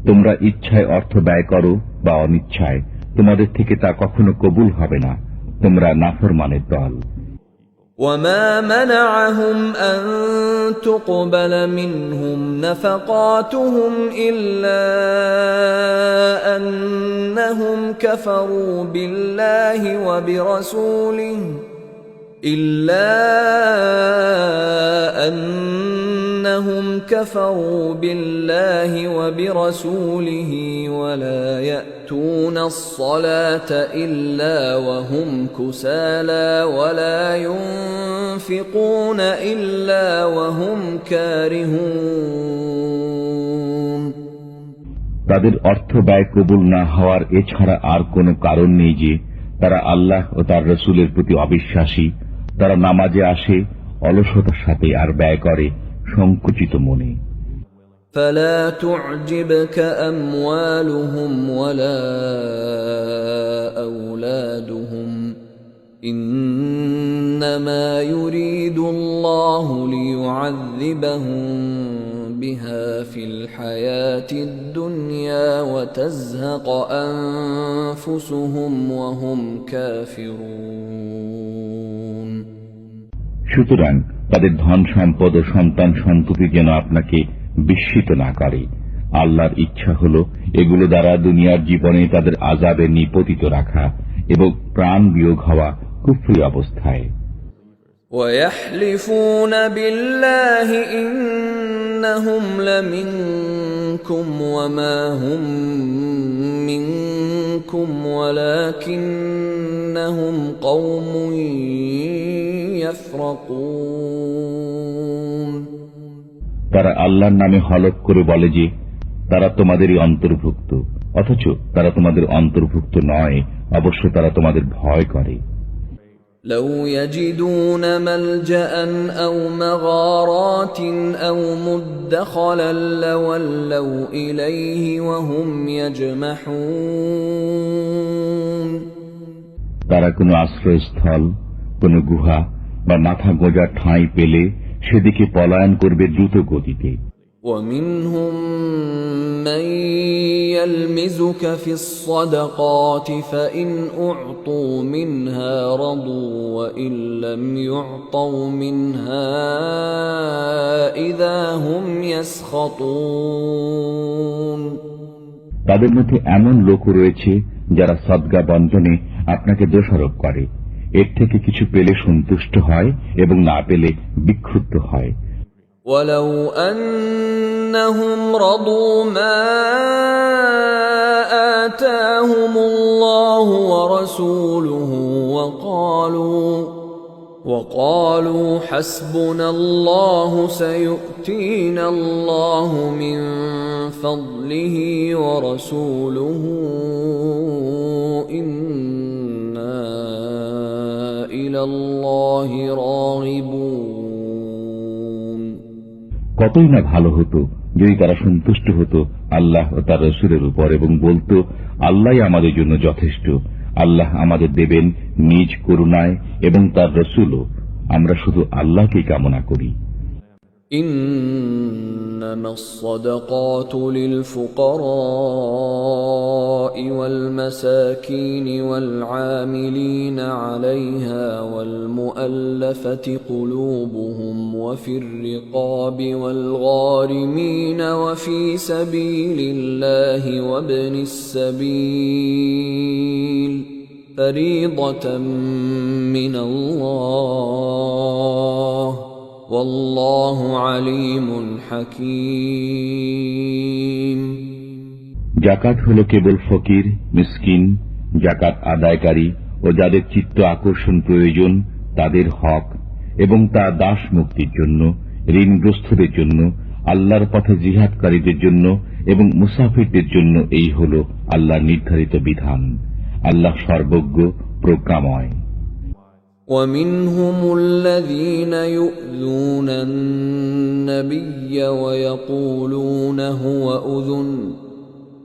তোমরা ইচ্ছায় অর্থ ব্যয় করো বা অনিচ্ছায়, তোমাদের থেকে তা কখনো কবুল হবে না। তোমরা নাফরমানের দল। وما منعهم أن تقبل منهم نفقاتهم إلا أنهم أنهم كفروا بالله وبرسوله ولا يأتون الصلاة إلا وهم كسالى ولا ينفقون إلا وهم كارهون তাদের অর্থ ব্যয় কবুল না হওয়ার এছাড়া আর কোনো কারণ নেই যে তারা আল্লাহ ও তার রসুলের প্রতি অবিশ্বাসী। তারা নামাজে আসে অলসতার সাথে আর ব্যয় করে সংকুচিত মনে। فلا تعجبك أموالهم ولا أولادهم إنما يريد الله ليعذبهم بها في الحياة الدنيا وتزهق أنفسهم وهم كافرون সুতরাং তাদের ধন সম্পদ ও সন্তান সন্ততি যেন আপনাকে বিস্মিত না করে। আল্লাহর ইচ্ছা হল এগুলো দ্বারা দুনিয়ার জীবনে তাদের আযাবে নিপতিত রাখা এবং প্রাণ বিয়োগ হওয়া কুফরি অবস্থায়। ويحلفون بالله إنهم لمنكم وما هم منكم ولكنهم قوم يفرقون তারা আল্লাহর নামে হলফ করে বলে যে তারা তোমাদেরই অন্তর্ভুক্ত, অথচ তারা তোমাদের অন্তর্ভুক্ত নয়। অবশ্য তারা তোমাদের ভয় করে। لو يجدون ملجأ أو مغارات أو مدخلا لولوا إليه وهم يجمحون তারা কোনো আশ্রয়স্থল, কোনো গুহা বা মাথা গোঁজার ঠাঁই পেলে সেদিকে পলায়ন করবে দ্রুত গতিতে। ومنهم من يلمزك في الصدقات فإن أعطوا منها رضوا وإن لم يعطوا منها إذا هم يسخطون তাদের মধ্যে এমন লোক রয়েছে যারা সদকা বন্টনে আপনাকে দোষারোপ করে। এর থেকে কিছু পেলে সন্তুষ্ট হয় এবং না পেলে বিক্ষুব্ধ হয়। ولو أنهم رضوا ما آتاهم الله ورسوله وقالوا حسبنا الله سيؤتينا الله من فضله ورسوله إنا إلى الله راغبون কতই না ভালো হতো যদি তারা সন্তুষ্ট হতো আল্লাহ ও তার রাসূলের উপর এবং বলতো আল্লাহই আমাদের জন্য যথেষ্ট। আল্লাহ আমাদের দেবেন নিজ করুণায় এবং তার রাসূলও। আমরা শুধু আল্লাহকেই কামনা করি। إنما الصدقات للفقراء والمساكين والعاملين عليها والمؤلفة قلوبهم وفي الرقاب والغارمين وفي سبيل الله وابن السبيل فريضة من الله والله عليم حكيم যাকাত হলো কেবল ফকির, মিসকিন, যাকাত আদায়কারী ও যাদের চিত্ত আকর্ষণ প্রয়োজন তাদের হক, এবং তা দাস মুক্তির জন্য, ঋণগ্রস্তদের জন্য, আল্লাহর পথে জিহাদকারীদের জন্য এবং মুসাফিরদের জন্য এই হল আল্লাহর নির্ধারিত বিধান। আল্লাহ সর্বজ্ঞ, প্রজ্ঞাময়। ومنهم الذين يؤذون النبي ويقولون هو أذن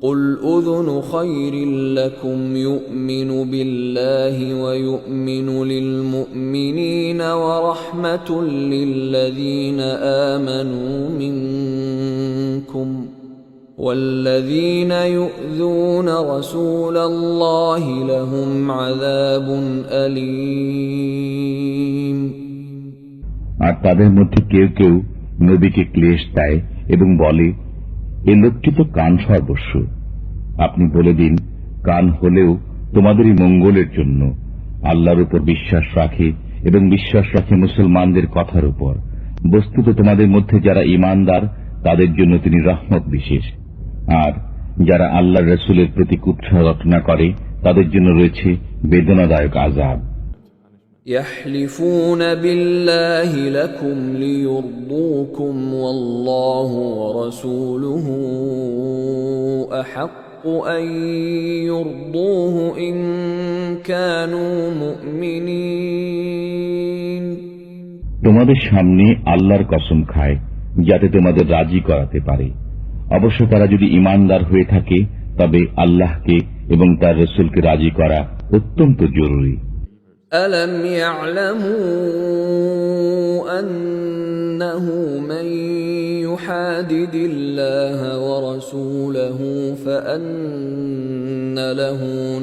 قل أذن خير لكم يؤمن بالله ويؤمن للمؤمنين ورحمة للذين آمنوا منكم والذين يؤذون رسول الله لهم عذاب أليم আর তাদের মধ্যে কেউ কেউ নবীকে ক্লেশ দেয় এবং বলে এ লোকটি তো কান সর্বস্ব। আপনি বলে দিন কান হলেও তোমাদেরই মঙ্গলের জন্য। আল্লাহর উপর বিশ্বাস রাখে এবং বিশ্বাস রাখে মুসলমানদের কথার উপর। বস্তুত তোমাদের মধ্যে যারা ঈমানদার তাদের জন্য তিনি রহমত বিশেষ, আর যারা আল্লাহর রাসূলের প্রতি কুৎসা রটনা করে তাদের জন্য রয়েছে বেদনাদায়ক আযাব। يحلفون بالله لكم ليرضوكم والله ورسوله أحق أن يرضوه إن كانوا مؤمنين। তোমাদের সামনে আল্লাহর কসম খায় যাতে তোমাদের রাজি করাতে পারে। অবশ্য তারা যদি ঈমানদার হয়ে থাকে তবে আল্লাহকে এবং তার রাসূলকে রাজি করা অত্যন্ত জরুরি। ألم يعلموا أنه من يحادد الله ورسوله فأن له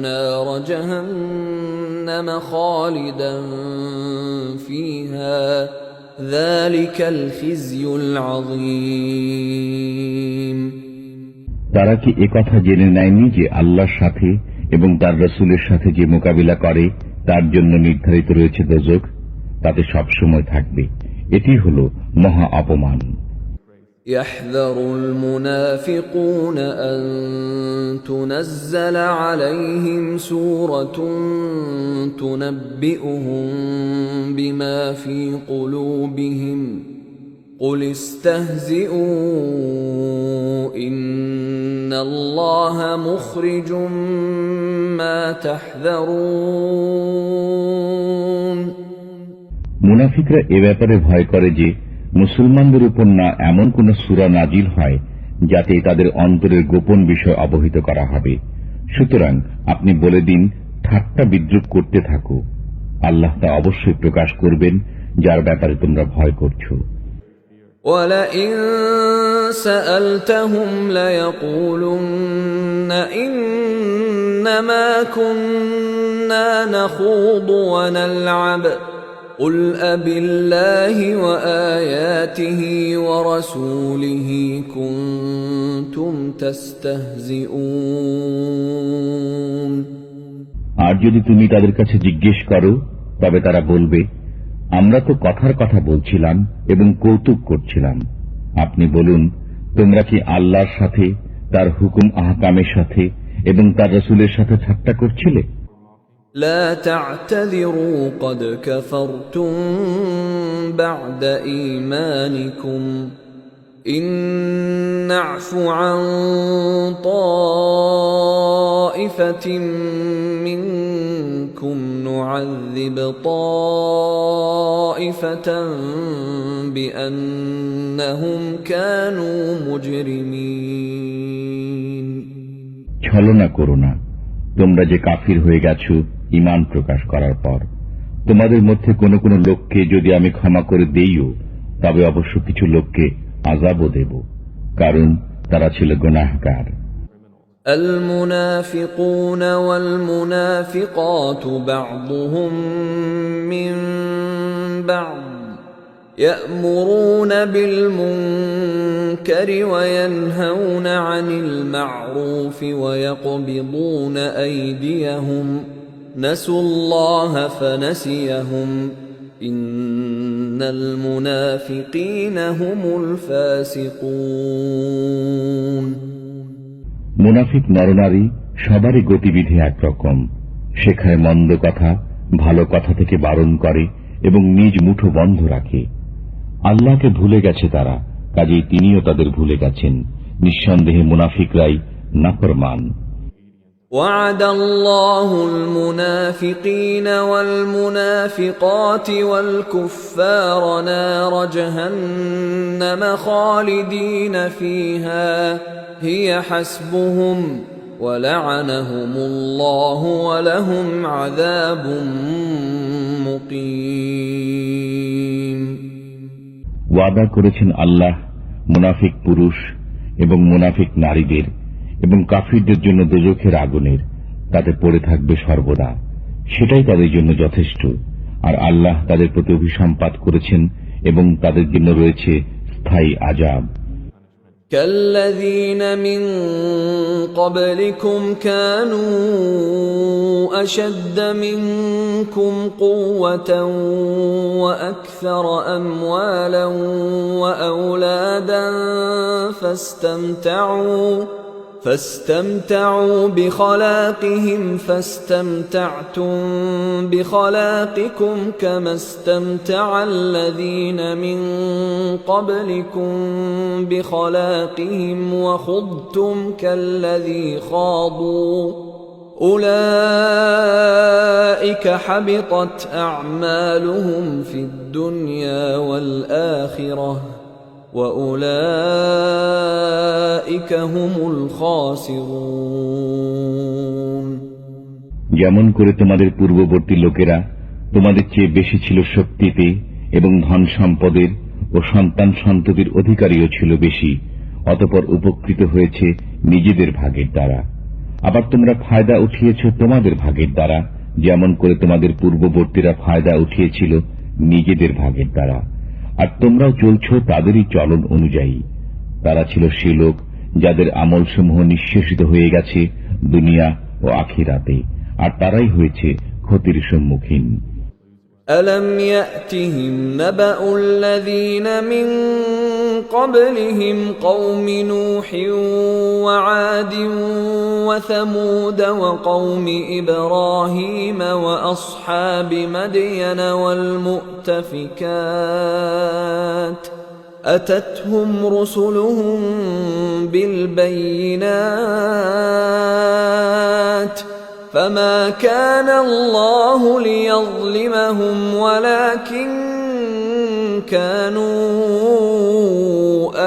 نار جهنم خالدا فيها ذلك الخزي العظيم। তারা কি একথা জেনে নেয়নি যে আল্লাহর সাথে এবং তার রাসূলের সাথে যে মোকাবিলা করে তার জন্য নির্ধারিত রয়েছে দোজখ, তাতে সবসময় থাকবে। এটি হল মহা অপমান। يحذر المنافقون أن تنزل عليهم سورة تنبئهم بما في قلوبهم قل استهزئوا إن الله مخرج ما تحذرون। মুনাফিকরা এ ব্যাপারে ভয় করে যে মুসলমানদের উপর না এমন কোন সূরা নাজিল হয় যাতে তাদের অন্তরের গোপন বিষয় অবহিত করা হবে। সুতরাং আপনি বলে দিন, ঠাট্টা বিদ্রুপ করতে থাকো, আল্লাহ তা অবশ্যই প্রকাশ করবেন যার ব্যাপারে তোমরা ভয় করছো। وَلَئِن سَأَلْتَهُمْ لَيَقُولُنَّ إِنَّمَا كُنَّا نَخُوضُ وَنَلْعَبُ قُلْ أَبِاللَّهِ وَآيَاتِهِ وَرَسُولِهِ كُنتُمْ تَسْتَهْزِئُونَ। আর যদি তুমি তাদের কাছে জিজ্ঞেস করো তবে তারা বলবে, আমরা তো কথার কথা বলছিলাম এবং কৌতুক করছিলাম। আপনি বলুন, তোমরা কি আল্লাহর সাথে, তার হুকুম আহকামের সাথে এবং তার রাসূলের সাথে ঠাট্টা করছিলে? لا تعتذروا قد كفرتم بعد إيمانكم إن نعف عن طائفة منكم نعذب طائفة بأنهم كانوا مجرمين। ছলনা করো না, তোমরা যে কাফির হয়ে গেছো ঈমান প্রকাশ করার পর। তোমাদের মধ্যে কোন কোন লোককে যদি আমি ক্ষমা করে দেইও তবে অবশ্য কিছু লোককে আযাবও দেব, কারণ তারা ছিল গুনাহগার। المنافقون والمنافقات بعضهم من بعض يأمرون بالمنكر وينهون عن المعروف ويقبضون أيديهم نسوا الله فنسيهم إن المنافقين هم الفاسقون। মুনাফিক নরনারী সবারই গতিবিধি একরকম, শেখায় মন্দ কথা, ভালো কথা থেকে বারণ করে এবং নিজ মুঠো বন্ধ রাখে। আল্লাহকে ভুলে গেছে তারা, কাজেই তিনিও তাদের ভুলে গেছেন। নিঃসন্দেহে মুনাফিকরাই নাফরমান। وعد الله المنافقين والمنافقات والكفار نار جهنم خالدين فيها هي حسبهم ولعنهم الله ولهم عذاب مقيم। ওয়াদা করেছেন আল্লাহ মুনাফিক পুরুষ এবং মুনাফিক নারীদের এবং কাফিরদের জন্য দোজখের আগুনের, তাতে পড়ে থাকবে সর্বদা, সেটাই তাদের জন্য যথেষ্ট। আর আল্লাহ তাদের প্রতি অভিসম্পাত করেছেন এবং তাদের জন্য রয়েছে স্থায়ী আযাব। كالذين من قبلكم كانوا أشد منكم قوة وأكثر أموالا وأولادا فاستمتعوا بخلاقهم فاستمتعتم بخلاقكم كما استمتع الذين من قبلكم بخلاقهم وخضتم كالذي خاضوا أولئك حبطت أعمالهم في الدنيا والآخرة وأولئك هم الخاسرون যেমন করে তোমাদের পূর্ববর্তী লোকেরা তোমাদের চেয়ে বেশি ছিল শক্তিতে এবং ধন সম্পদের ও সন্তান সন্ততির অধিকারীও ছিল বেশি, অতঃপর উপকৃত হয়েছে নিজেদের ভাগের দ্বারা। আবার তোমরা ফায়দা উঠিয়েছ তোমাদের ভাগের দ্বারা, যেমন করে তোমাদের পূর্ববর্তীরা ফায়দা উঠিয়েছিল নিজেদের ভাগের দ্বারা। আর তোমরাও চলছ তাদেরই চলন অনুযায়ী। তারা ছিল সে লোক যাদের আমলসমূহ নিঃশেষিত হয়ে গেছে দুনিয়া ও আখিরাতে, আর তারাই হয়েছে ক্ষতির সম্মুখীন। ألم يأتهم نبأ الذين من قبلهم قوم نوح وعاد وثمود وقوم إبراهيم وأصحاب مدين والمؤتفكات أتتهم رسلهم بالبينات فما كان الله ليظلمهم ولكن كانوا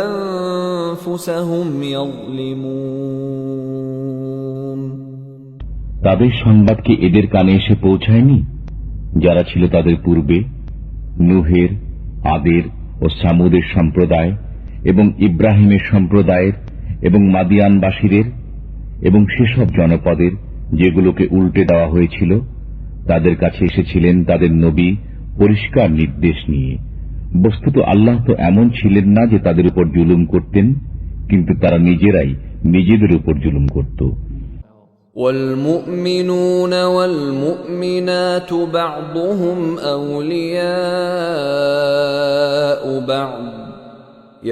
أنفسهم يظلمون তাদের সংবাদ কি এদের কানে এসে পৌঁছায়নি যারা ছিল তাদের পূর্বে, নূহের, আদের ও সামুদের সম্প্রদায় এবং ইব্রাহিমের সম্প্রদায়ের এবং মাদিয়ানবাসীদের এবং সেসব জনপদের যেগুলোকে উল্টে দেওয়া হয়েছিল? তাদের কাছে এসেছিলেন তাদের নবী পরিষ্কার নির্দেশ নিয়ে। বস্তুত আল্লাহ তো এমন ছিলেন না যে তাদের উপর জুলুম করতেন, কিন্তু তারা নিজেরাই নিজেদের উপর জুলুম করত। والمؤمنون والمؤمنات بعضهم أولياء بعض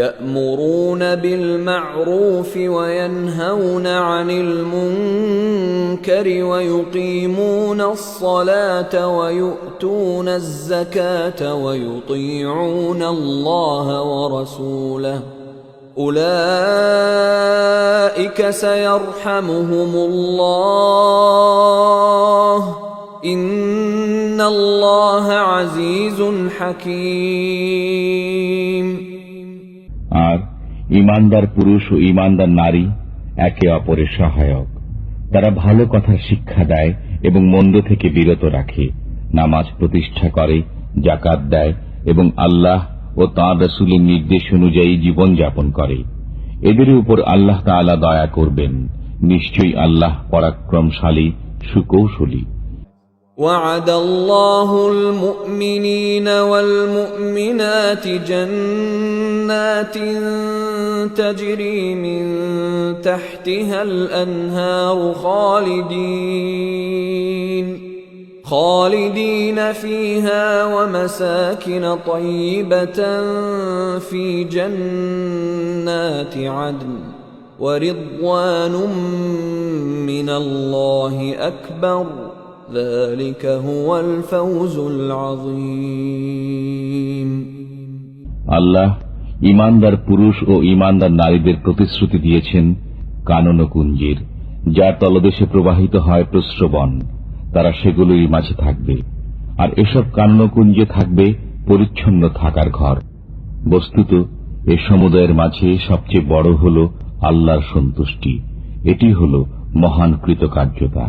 يأمرون بالمعروف وينهون عن المنكر ويقيمون الصلاة ويؤتون الزكاة ويطيعون الله ورسوله أولئك سيرحمهم الله إن الله عزيز حكيم আর ঈমানদার পুরুষ ও ঈমানদার নারী একে অপরের সহায়ক। তারা ভালো কথার শিক্ষা দেয় এবং মন্দ থেকে বিরত রাখে, নামাজ প্রতিষ্ঠা করে, যাকাত দেয় এবং আল্লাহ ও তাঁর রাসূলের নির্দেশ অনুযায়ী জীবন যাপন করে। এদের উপর আল্লাহ তাআলা দয়া করবেন। নিশ্চয়ই আল্লাহ পরাক্রমশালী, সুকৌশলী। وعد الله المؤمنين والمؤمنات جنات تجري من تحتها الأنهار خالدين فيها ومساكن طيبة في جنات عدن ورضوان من الله أكبر ذلك هو الفوز العظيم আল্লাহ ঈমানদার পুরুষ ও ঈমানদার নারীদের প্রতিশ্রুতি দিয়েছেন কানন কুঞ্জের, যার তলদেশে প্রবাহিত হয় প্রস্রবণ। তারা সেগুলোই মাঝে থাকবে, আর এসব কাননকুঞ্জে থাকবে পরিচ্ছন্ন থাকার ঘর। বস্তুত এ সমুদায়ের মাঝে সবচেয়ে বড় হল আল্লাহর সন্তুষ্টি। এটি হল মহান কৃতকার্যতা।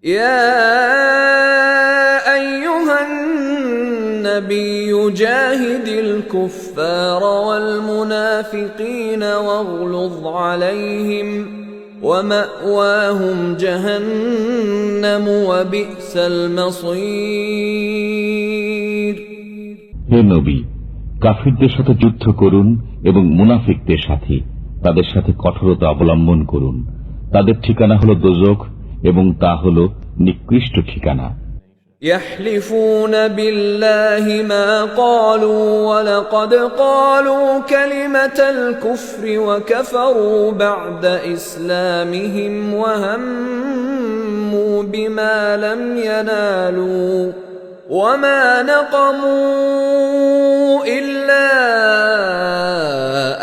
يا أيها النبي جاهد الكفار والمنافقين واغلظ عليهم ومأواهم جهنم وبئس المصير। হে নবী, কাফিরদের সাথে যুদ্ধ করুন এবং মুনাফিকদের সাথে তাদের সাথে কঠোরতা অবলম্বন করুন। তাদের ঠিকানা হল দোজখ এবং তা হল নিকৃষ্ট ঠিকানা। يحلفون بالله ما قالوا ولقد قالوا كلمة الكفر وكفروا بعد إسلامهم وهموا بما لم ينالوا وما نقموا إلا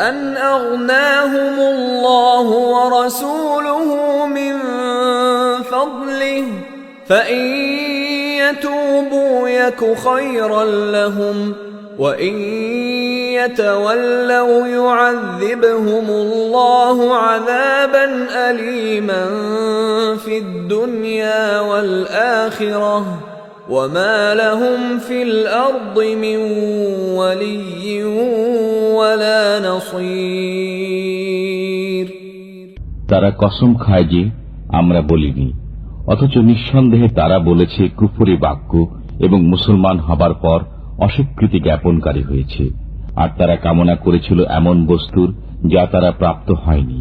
أن أغناهم الله ورسوله من فضله فإن يتوبوا يك خيرا لهم وإن يتولوا يعذبهم الله عذابا أليما في الدنيا والآخرة وما لهم في الأرض من ولي ولا نصير। তারা কসম খায় যে আমরা বলিনি, অথচ নিঃসন্দেহে তারা বলেছে কুফরি বাক্য এবং মুসলমান হবার পর অস্বীকৃতি জ্ঞাপনকারী হয়েছে। আর তারা কামনা করেছিল এমন বস্তুর যা তারা প্রাপ্ত হয়নি।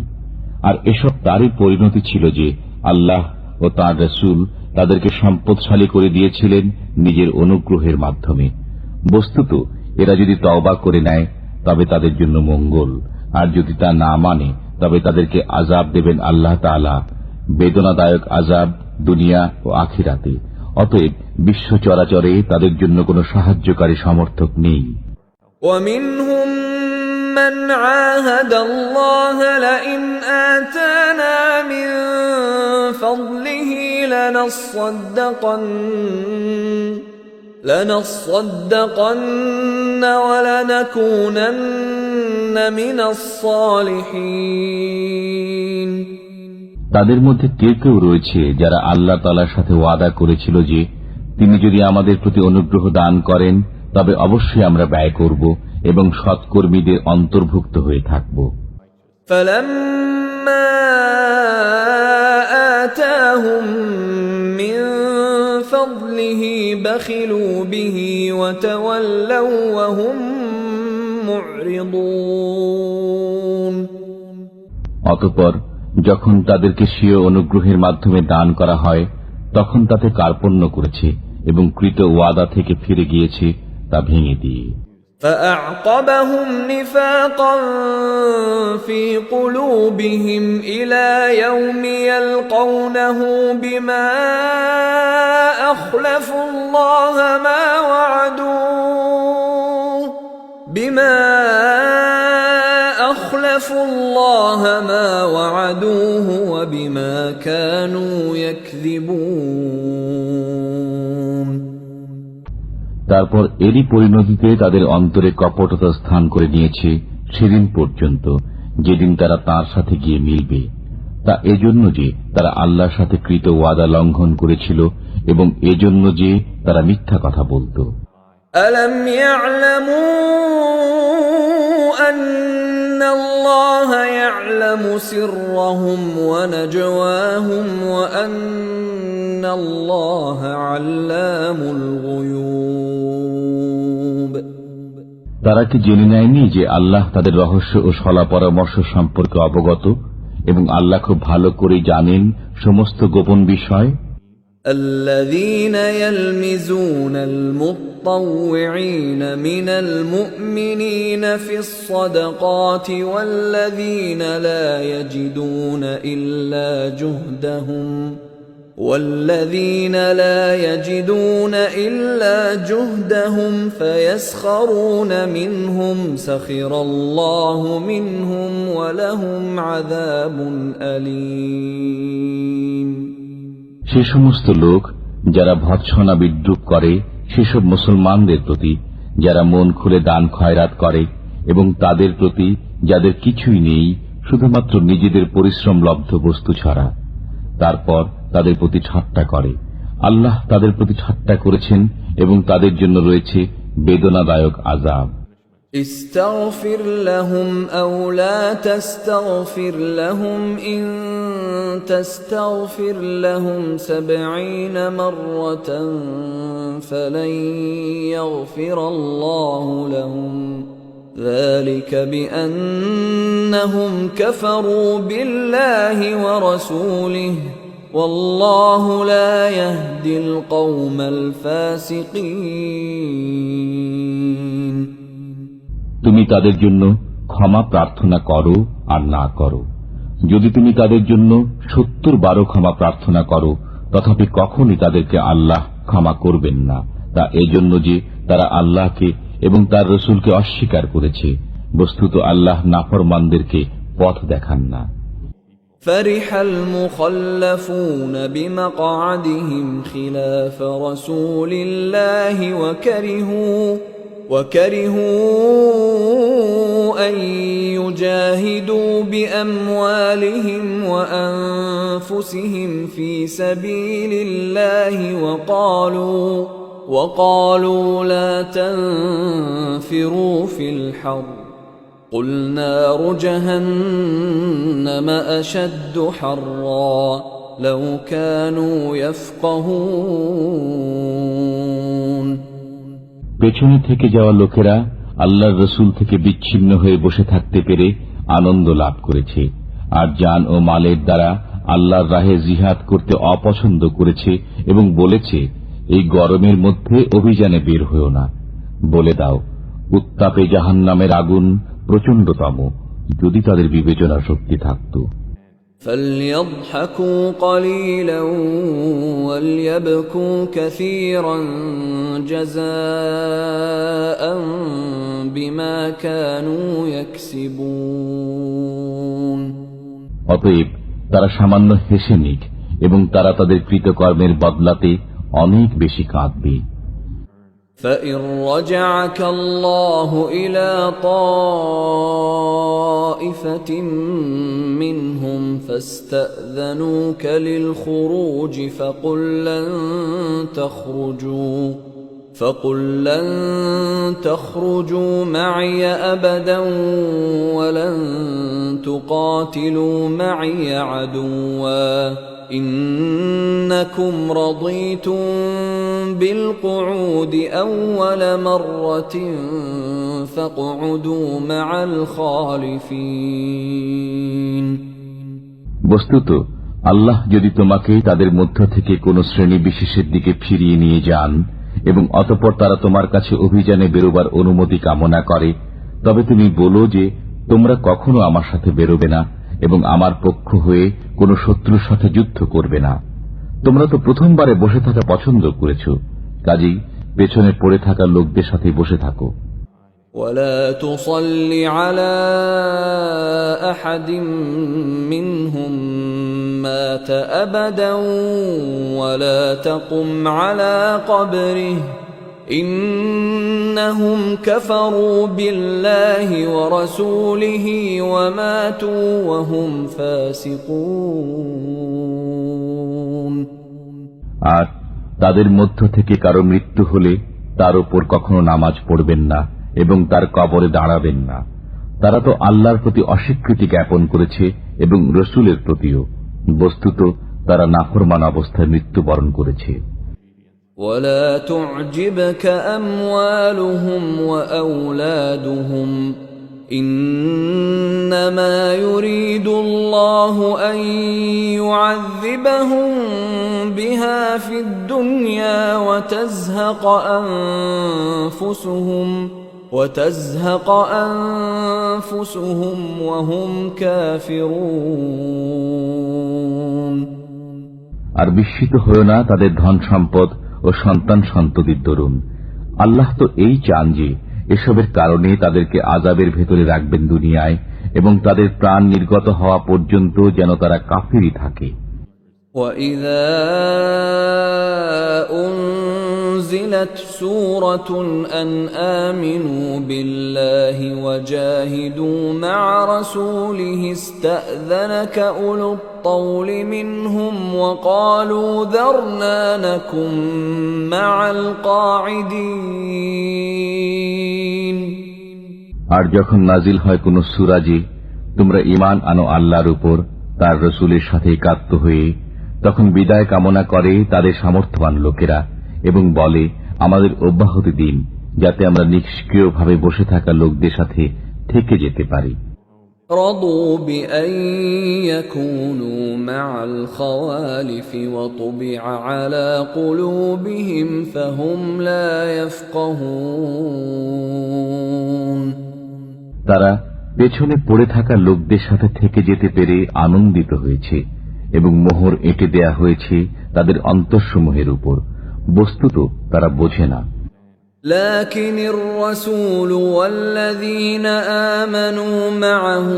আর এসব তারই পরিণতি ছিল যে আল্লাহ ও তাঁর রাসূল তাদেরকে সম্পদশালী করে দিয়েছিলেন নিজের অনুগ্রহের মাধ্যমে। বস্তুত এরা যদি তওবা করে নেয় তবে তাদের জন্য মঙ্গল, আর যদি তা না মানে তবে তাদেরকে আযাব দেবেন আল্লাহ তাআলা, বেদনাদায়ক আযাব দুনিয়া ও আখিরাতে। অতএব বিশ্ব চরাচরে তাদের জন্য কোনো সাহায্যকারী সমর্থক নেই। ومنهم من عاهد الله لئن آتانا من فضله لنصدقن ولنكونن من الصالحين। তাদের মধ্যে কেউ কেউ রয়েছে যারা আল্লাহ তাআলার সাথে ওয়াদা করেছিল যে তিনি যদি আমাদের প্রতি অনুগ্রহ দান করেন তবে অবশ্যই আমরা ব্যয় করব এবং সৎকর্মীদের অন্তর্ভুক্ত হয়ে থাকব। فَلَمَّا آتَاهُم مِّن فَضْلِهِ بَخِلُوا بِهِ وَتَوَلَّوْا وَهُم مُّعْرِضُونَ। অতঃপর যখন তাদেরকে স্বীয় অনুগ্রহের মাধ্যমে দান করা হয় তখন তাতে কার্পণ্য করেছে এবং কৃত ওয়াদা থেকে ফিরে গিয়েছে তা ভেঙে দিয়ে। فأعقبهم نفاقا في قلوبهم إلى يوم يلقونه بما أخلفوا الله ما وعدوه وبما كانوا يكذبون। তারপর এরই পরিণতিতে তাদের অন্তরে কপটতা স্থান করে নিয়েছে সেদিন পর্যন্ত যেদিন তারা তাঁর সাথে গিয়ে মিলবে। তা এজন্য যে তারা আল্লাহর সাথে কৃত ওয়াদা লঙ্ঘন করেছিল এবং এজন্য যে তারা মিথ্যা কথা বলত। ألم يعلموا أن الله يعلم سرهم ونجواهم وأن الله علام الغيوب। তারা কি জেনে নেয়নি যে আল্লাহ তাদের রহস্য ও সলা পরামর্শ সম্পর্কে অবগত এবং আল্লাহ খুব ভালো করে জানেন সমস্ত গোপন বিষয়। الذين يلمزون المطوعين من المؤمنين في الصدقات والذين لا يجدون إلا جهدهم فيسخرون منهم سخر الله منهم ولهم عذاب أليم। সে সমস্ত লোক যারা ভৎসনা বিদ্রুপ করে সেসব মুসলমানদের প্রতি যারা মন খুলে দান খয়রাত করে এবং তাদের প্রতি যাদের কিছুই নেই শুধুমাত্র নিজেদের পরিশ্রম লব্ধ বস্তু ছাড়া, তারপর তাদের প্রতি ঠাট্টা করে। আল্লাহ তাদের প্রতি ঠাট্টা করেছেন এবং তাদের জন্য রয়েছে বেদনাদায়ক আযাব। استغفر لهم أو لا تستغفر لهم إن تستغفر لهم 70 مرة فلن يغفر الله لهم ذلك بأنهم كفروا بالله ورسوله والله لا يهدي القوم الفاسقين তুমি তাদের জন্য ক্ষমা প্রার্থনা করো আর না করো। যদি তুমি তাদের জন্য 70 বারও ক্ষমা প্রার্থনা করো, তথাপি কখনই তাদেরকে আল্লাহ ক্ষমা করবেন না। তা এজন্য যে তারা আল্লাহকে এবং তার রসুলকে অস্বীকার করেছে। বস্তুত আল্লাহ নাফরমানদেরকে পথ দেখান না। فرح المخلفون بمقعدهم خلاف رسول الله وكرهوا أن يجاهدوا بأموالهم وأنفسهم في سبيل الله وقالوا لا تنفروا في الحر قل نار جهنم أشد حرا لو كانوا يفقهون পেছনে থেকে যাওয়া লোকেরা আল্লাহর রসুল থেকে বিচ্ছিন্ন হয়ে বসে থাকতে পেরে আনন্দ লাভ করেছে, আর জান ও মালের দ্বারা আল্লাহর রাহে জিহাদ করতে অপছন্দ করেছে এবং বলেছে, এই গরমের মধ্যে অভিযানে বের হয়েও না। বলে দাও, উত্তাপে জাহান্নামের আগুন প্রচণ্ডতম, যদি তাদের বিবেচনা শক্তি থাকত। فليضحكوا قليلا وليبكوا كثيرا جزاء بما كانوا يكسبون অতএব তারা সামান্য হেসে নিক এবং তারা তাদের কৃতকর্মের বদলাতে অনেক বেশি কাঁদবে। فإن رجعك الله إلى طائفة منهم فاستأذنوك للخروج فقل لن تخرجوا معي أبدا ولن تقاتلوا معي عدوا إنكم رضيتم بالقعود أول مرة فاقعدوا مع الخالفين বস্তুত আল্লাহ যদি তোমাকে তাদের মধ্য থেকে কোন শ্রেণী বিশেষের দিকে ফিরিয়ে নিয়ে যান এবং অতঃপর তারা তোমার কাছে অভিযানে বেরোবার অনুমতি কামনা করে, তবে তুমি বলো যে তোমরা কখনো আমার সাথে বেরোবে না এবং আমার পক্ষ হয়ে কোন শত্রুর সাথে যুদ্ধ করবে না। তোমরা তো প্রথমবারে বসে থাকা পছন্দ করেছ, কাজেই পেছনে পড়ে থাকা লোকদের সাথে বসে থাকো। ولا تصل على أحد منهم مات أبدا ولا تقم على قبره إنهم كفروا بالله ورسوله وماتوا وهم فاسقون আর তাদের মধ্য থেকে কারো মৃত্যু হলে তার উপর কখনো নামাজ পড়বেন না এবং তার কবরে দাঁড়াবেন না। তারা তো আল্লাহর প্রতি অস্বীকৃতি জ্ঞাপন করেছে এবং রসুলের প্রতিও। বস্তুত তারা নাফরমান অবস্থায় মৃত্যুবরণ করেছে। ولا تعجبك أموالهم وأولادهم إنما يريد الله أن يعذبهم بها في الدنيا وتزهق أنفسهم وهم كافرون আর বিস্মিত হয়ো না তাদের ধন সম্পদ ও সন্তান সন্ততির দরুন। আল্লাহ তো এই চান যে এসবের কারণে তাদেরকে আযাবের ভেতরে রাখবেন দুনিয়ায় এবং তাদের প্রাণ নির্গত হওয়া পর্যন্ত যেন তারা কাফিরই থাকে। وَإِذَا أُنزِلَتْ سُورَةٌ أَنْ آمِنُوا بِاللَّهِ وَجَاهِدُوا مَعَ رَسُولِهِ اسْتَأْذَنَكَ أُولُو الطَّوْلِ مِنْهُمْ وَقَالُوا ذَرْنَا نَكُن مَّعَ الْقَاعِدِينَ আর যখন নাজিল হয় কোন সূরা যে তোমরা ঈমান আনো আল্লাহর উপর তার রাসূলের সাথে একাত্ম হয়ে, তখন বিদায় কামনা করে তাদের সামর্থ্যবান লোকেরা এবং বলে আমাদের অব্যাহতি দিন যাতে আমরা নিষ্ক্রিয়ভাবে বসে থাকা লোকদের সাথে থেকে যেতে পারি। رضوا بأن يكونوا مع الخوالف وطبع على قلوبهم فهم لا يفقهون। তারা পেছনে পড়ে থাকা লোকদের সাথে থেকে যেতে পেরে আনন্দিত হয়েছে এবং মোহর এঁটে দেয়া হয়েছে তাদের অন্তঃসমূহের উপর, বস্তুত তারা বোঝে না। لكن الرسول والذين آمنوا معه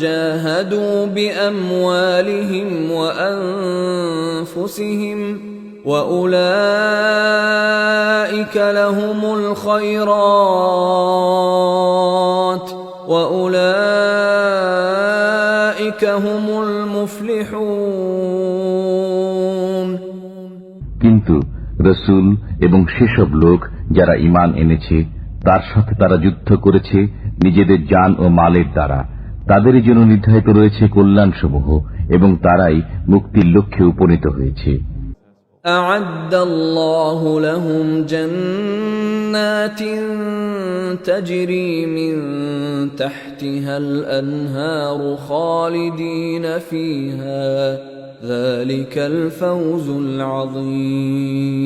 جاهدوا بأموالهم وأنفسهم وأولئك لهم الخيرات وأولئك هم المفلحون। কিন্তু রসুল এবং সেসব লোক যারা ঈমান এনেছে তার সাথে তারা যুদ্ধ করেছে নিজেদের জান ও মালের দ্বারা, তাদেরই জন্য নির্ধারিত রয়েছে কল্যাণসমূহ এবং তারাই মুক্তির লক্ষ্যে উপনীত হয়েছে। أعد الله لهم جنات تجري من تحتها الأنهار خالدين فيها ذلك الفوز العظيم।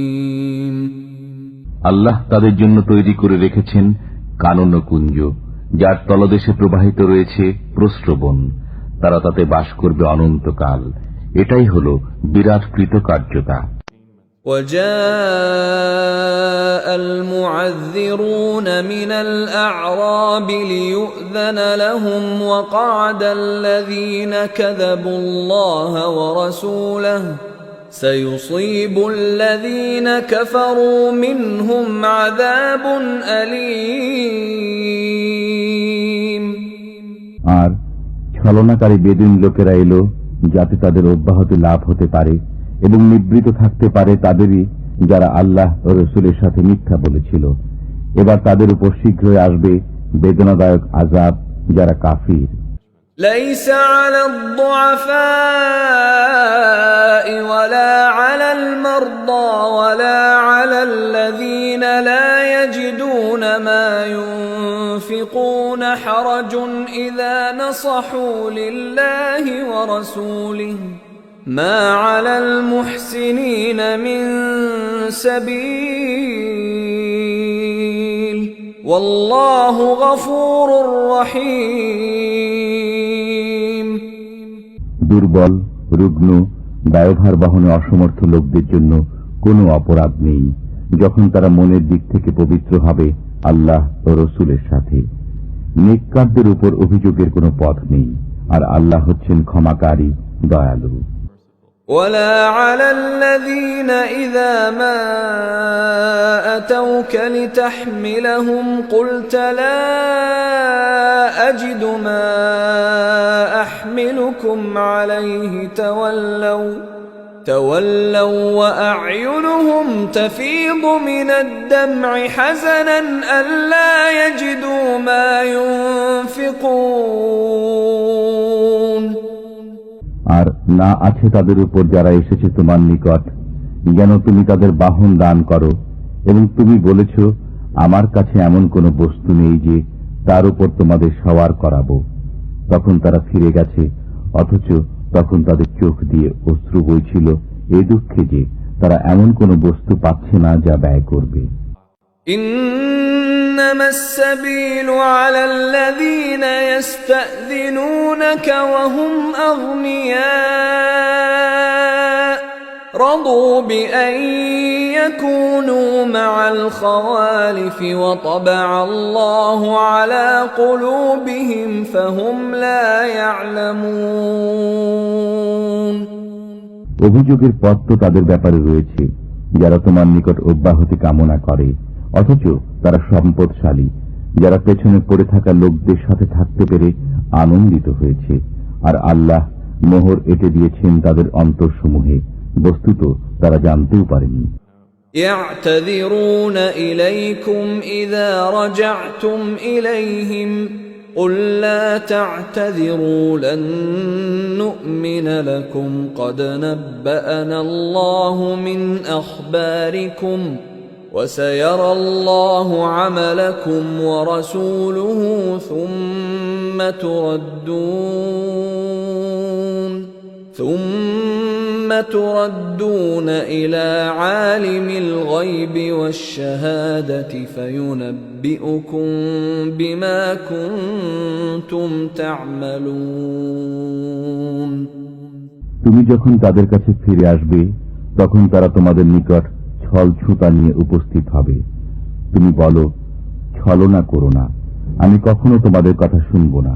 আল্লাহ তাদের জন্য তৈরি করে রেখেছেন কানন কুঞ্জ, যার তলদেশে প্রবাহিত রয়েছে প্রস্রবণ, তারা তাতে বাস করবে অনন্তকাল। এটাই হল বিরাট কৃতকার্যতা। وجاء المعذرون من الأعراب ليؤذن لهم وقعد الذين كذبوا الله ورسوله سيصيب الذين كفروا منهم عذاب أليم। আর ছলনাকারী বেদুইন লোকেরা এলো যাতে তাদের অব্যাহতি লাভ হতে পারে এবং নিবৃত থাকতে পারে তাদেরই যারা আল্লাহ ও রসুলের সাথে মিথ্যা বলেছিল। এবার তাদের উপর শীঘ্রই আসবে বেদনাদায়ক আযাব যারা কাফির। ليس على الضعفاء ولا على المرضى ولا على الذين لا يجدون ما ينفقون حرج إذا نصحوا لله ورسوله ما على المحسنين من سبيل والله غفور رحيم। দুর্বল, রুগ্ন, দায়ভার বহনে অসমর্থ লোকদের জন্য কোনো অপরাধ নেই যখন তারা মনের দিক থেকে পবিত্র হবে আল্লাহ ও রসুলের সাথে। নেককারদের উপর অভিযোগের কোনো পথ নেই, আর আল্লাহ হচ্ছেন ক্ষমাকারী, দয়ালু। ولا على الذين إذا ما أتوك لتحملهم قلت لا أجد ما أحملكم عليه تولوا وأعينهم تفيض من الدمع حزنا ألا يجدوا ما ينفقون। আর না আছে তাদের উপর যারা এসেছে তোমার নিকট, যেন তুমি তাদের বাহন দান করো, এবং তুমি বলেছ আমার কাছে এমন কোনো বস্তু নেই যে তার উপর তোমাদের সওয়ার করাবো। তখন তারা ফিরে গেছে, অথচ তখন তাদের চোখ দিয়ে অশ্রু বইছিল এই দুঃখে যে তারা এমন কোনো বস্তু পাচ্ছে না যা ব্যয় করবে। إنما السبيل على الذين يستأذنونك وهم أغنياء رضوا بأن يكونوا مع الخوالف وطبع الله على قلوبهم فهم لا يعلمون। অভিযোগের পথ তো তাদের ব্যাপারে রয়েছে যারা তোমার নিকট অব্যাহতি কামনা করে, অথচ তারা সম্পদশালী, যারা পেছনে পড়ে থাকা লোকদের সাথে থাকতে পেরে আনন্দিত হয়েছে, আর আল্লাহ মোহর এঁটে দিয়েছেন তাদের অন্তরসমূহে, বস্তুত তারা জানতেও পারেনি। يعتذرون إليكم إذا رجعتم إليهم قل لا تعتذروا لن نؤمن لكم قد نبأنا الله من أخباركم وسيرى الله عملكم ورسوله ثم تردون إلى عالم الغيب والشهادة فينبئكم بما كنتم تعملون তুমি যখন তাদের কাছে ফিরে আসবে তখন তারা তোমাদের নিকট ছল ছুতা নিয়ে উপস্থিত হবে। তুমি বলো, ছলনা করো না, আমি কখনো তোমাদের কথা শুনব না।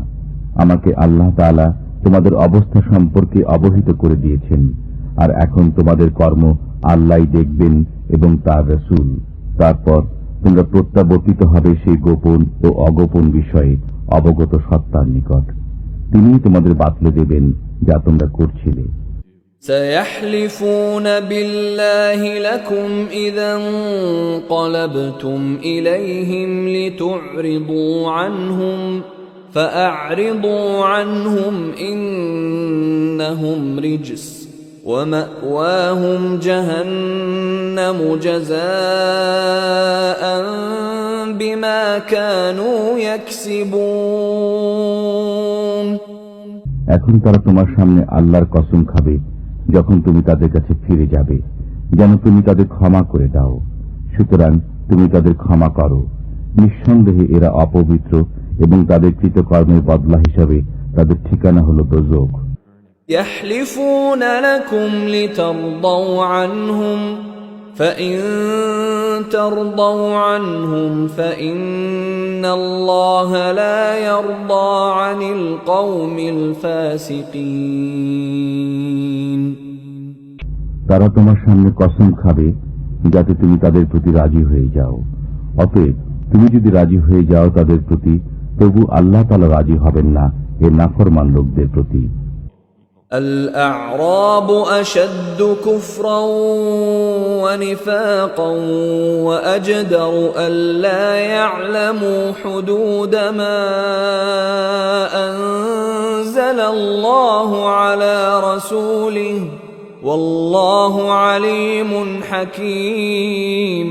আমাকে আল্লাহ তাআলা তোমাদের অবস্থা সম্পর্কে অবহিত করে দিয়েছেন, আর এখন তোমাদের কর্ম আল্লাহই দেখবেন এবং তার রাসূল। তারপর তোমরা প্রত্যাবর্তিত হবে সেই গোপন ও অগোপন বিষয়ে অবগত সত্তার নিকট। তিনিই তোমাদের বাতলে দেবেন যা তোমরা করছিলে। سيحلفون بالله لكم إذا انقلبتم إليهم لتعرضوا عنهم فأعرضوا عنهم إنهم رجس ومأواهم جهنم جزاء بما كانوا يكسبون এখন তারা তোমার সামনে আল্লাহর কসম খাবে যখন তুমি তাদের কাছে ফিরে যাবে, যেন তুমি তাদের ক্ষমা করে দাও। সুতরাং তুমি তাদের ক্ষমা করো। নিঃসন্দেহে এরা অপবিত্র এবং তাদের কৃতকর্মের বদলা হিসাবে তাদের ঠিকানা হল দোজখ। يحلفون لكم لترضوا عنهم فإن ترضوا عنهم فإن الله لا يرضى عن القوم الفاسقين তারা তোমার সামনে কসম খাবে যাতে তুমি তাদের প্রতি রাজি হয়ে যাও। অতএব তুমি যদি রাজি হয়ে যাও তাদের প্রতি, তবু আল্লাহ তাআলা রাজি হবেন না এ নাফরমান লোকদের প্রতি। الأعراب أشد كفرا ونفاقا وأجدر ألا يعلموا حدود ما أنزل الله على رسوله والله عليم حكيم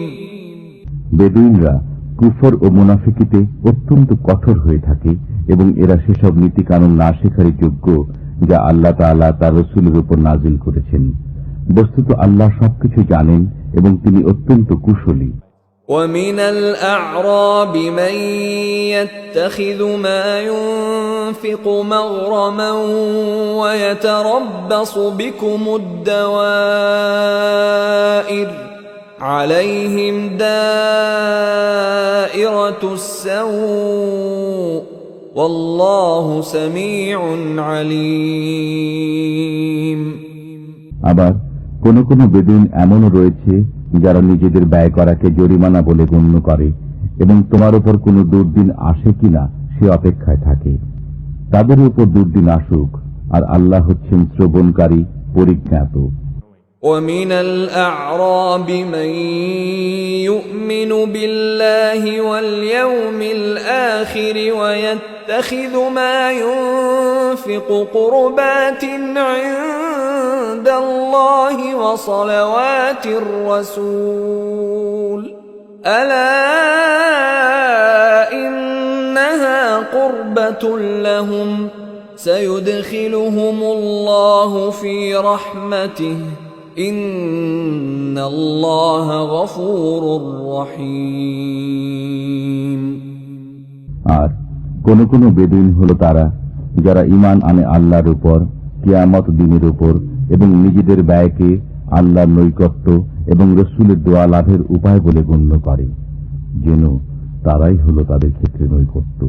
বেদুইনরা কুফর ও মুনাফিকিতে অত্যন্ত কঠোর হয়ে থাকে এবং এরা সেসব নীতি কানুন না শেখারই যোগ্য যা আল্লাহ তাআলা তার রাসূলের উপর নাজিল করেছেন। বস্তুত আল্লাহ সবকিছু জানেন এবং তিনি অত্যন্ত কুশলী। ومن الأعراب من يتخذ ما ينفق مغرما ويتربص بكم الدوائر عليهم دائرة السوء والله سميع عليم আবার কোন কোন বেদুইন এমনও রয়েছে যারা নিজেদের ব্যয় করাকে জরিমানা বলে গণ্য করে এবং তোমার উপর কোন দুর্দিন আসে কিনা সে অপেক্ষায় থাকে। তাদের উপর দুর্দিন আসুক, আর আল্লাহ হচ্ছেন শ্রবণকারী, পরিজ্ঞাত। ومن الأعراب من يؤمن بالله واليوم الآخر ويتخذ ما ينفق قربات عند الله وصلوات الرسول ألا إنها قربة لهم سيدخلهم الله في رحمته إن الله غفور رحيم আর কোন কোন বেদুইন হলো তারা যারা ঈমান আনে আল্লাহর উপর, কিয়ামত দিনের উপর এবং নিজেদের ব্যয়কে আল্লাহর নৈকট্য এবং রাসূলের দোয়া লাভের উপায় বলে গণ্য করে, যেন তারাই হলো তাদের ক্ষেত্রে নৈকট্য।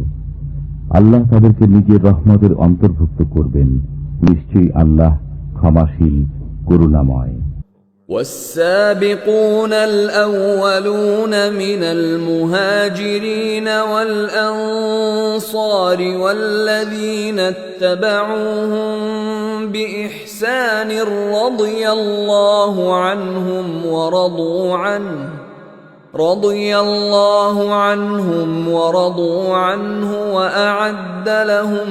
আল্লাহ তাদেরকে নিজের রহমতের অন্তর্ভুক্ত করবেন। নিশ্চয়ই আল্লাহ ক্ষমাশীল, করুণাময়। والسابقون الأولون من المهاجرين والأنصار والذين اتبعوهم بإحسان رضي الله عنهم ورضوا عنه وأعد لهم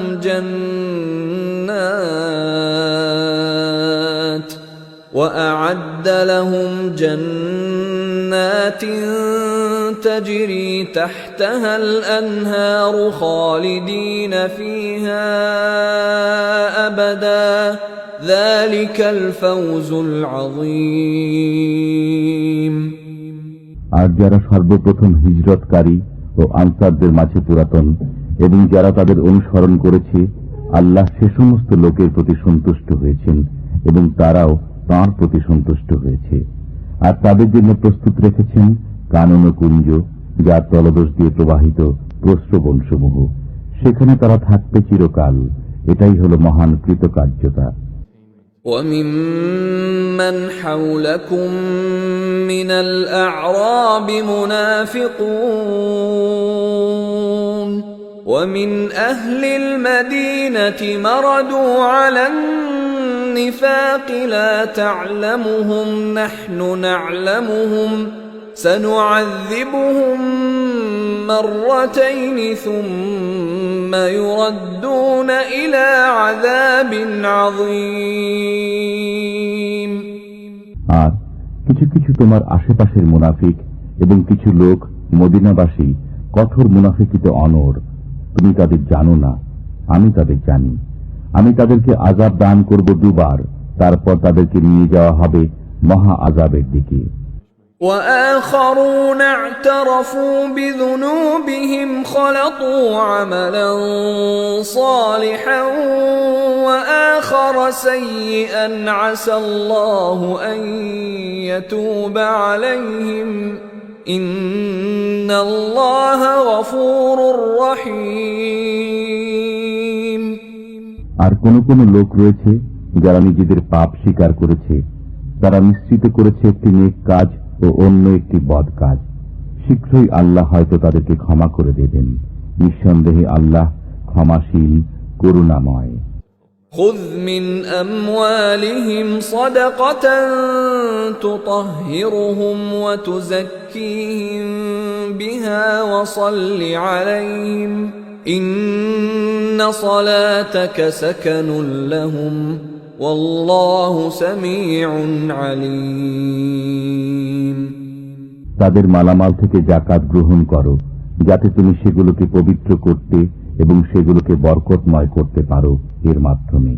وأعد لهم جنات تجري تحتها الأنهار خالدين فيها أبدا ذلك الفوز العظيم। আর যারা সর্বপ্রথম হিজরতকারী ও আনসারদের মাঝে পুরাতন এবং যারা তাদের অনুসরণ করেছে, আল্লাহ সে সমস্ত লোকের প্রতি সন্তুষ্ট হয়েছেন এবং তারাও তাঁর প্রতি সন্তুষ্ট হয়েছে। আর তাদের জন্য প্রস্তুত রেখেছেন কানন ও কুঞ্জ, যার তলদেশ দিয়ে প্রবাহিত প্রস্রবণসমূহ, সেখানে তারা থাকবে চিরকাল। এটাই হল মহান কৃতকার্যতা। وَمِمَّنْ حَوْلَكُمْ مِنَ الْأَعْرَابِ مُنَافِقُونَ وَمِنْ أَهْلِ الْمَدِينَةِ مَرَدُوا عَلَى النِّفَاقِ لَا تَعْلَمُهُمْ نَحْنُ نَعْلَمُهُمْ سَنُعَذِّبُهُمْ مرتين ثم يردون إلى عذاب عظيم। আর কিছু কিছু তোমার আশেপাশের মুনাফিক এবং কিছু লোক মদিনাবাসী কঠোর মুনাফিকিতে অনড়। তুমি তাদের জানো না, আমি তাদের জানি। আমি তাদেরকে আযাব দান করব দুবার, তারপর তাদেরকে নিয়ে যাওয়া হবে মহা আযাবের দিকে। وآخرون اعترفوا بذنوبهم خلطوا عملا صالحا وآخر سيئا عسى الله أن يتوب عليهم إن الله غفور رحيم। আর কোন কোন লোক রয়েছে যারা নিজেদের পাপ স্বীকার করেছে, তারা নিশ্চিত করেছে একটি নেক কাজ ও অন্য একটি বদ কাজ। শীঘ্রই আল্লাহ হয়তো তাদেরকে ক্ষমা করে দেবেন। নিঃসন্দেহে আল্লাহ ক্ষমাশীল, করুণাময়। خذ من أموالهم صدقة تطهرهم وتزكيهم بها وصل عليهم إن صلاتك سكن لهم والله سميع عليم। তাদের মালামাল থেকে যাকাত গ্রহণ করো, যাতে তুমি সেগুলোকে পবিত্র করতে এবং সেগুলোকে বরকতময় করতে পারো এর মাধ্যমে।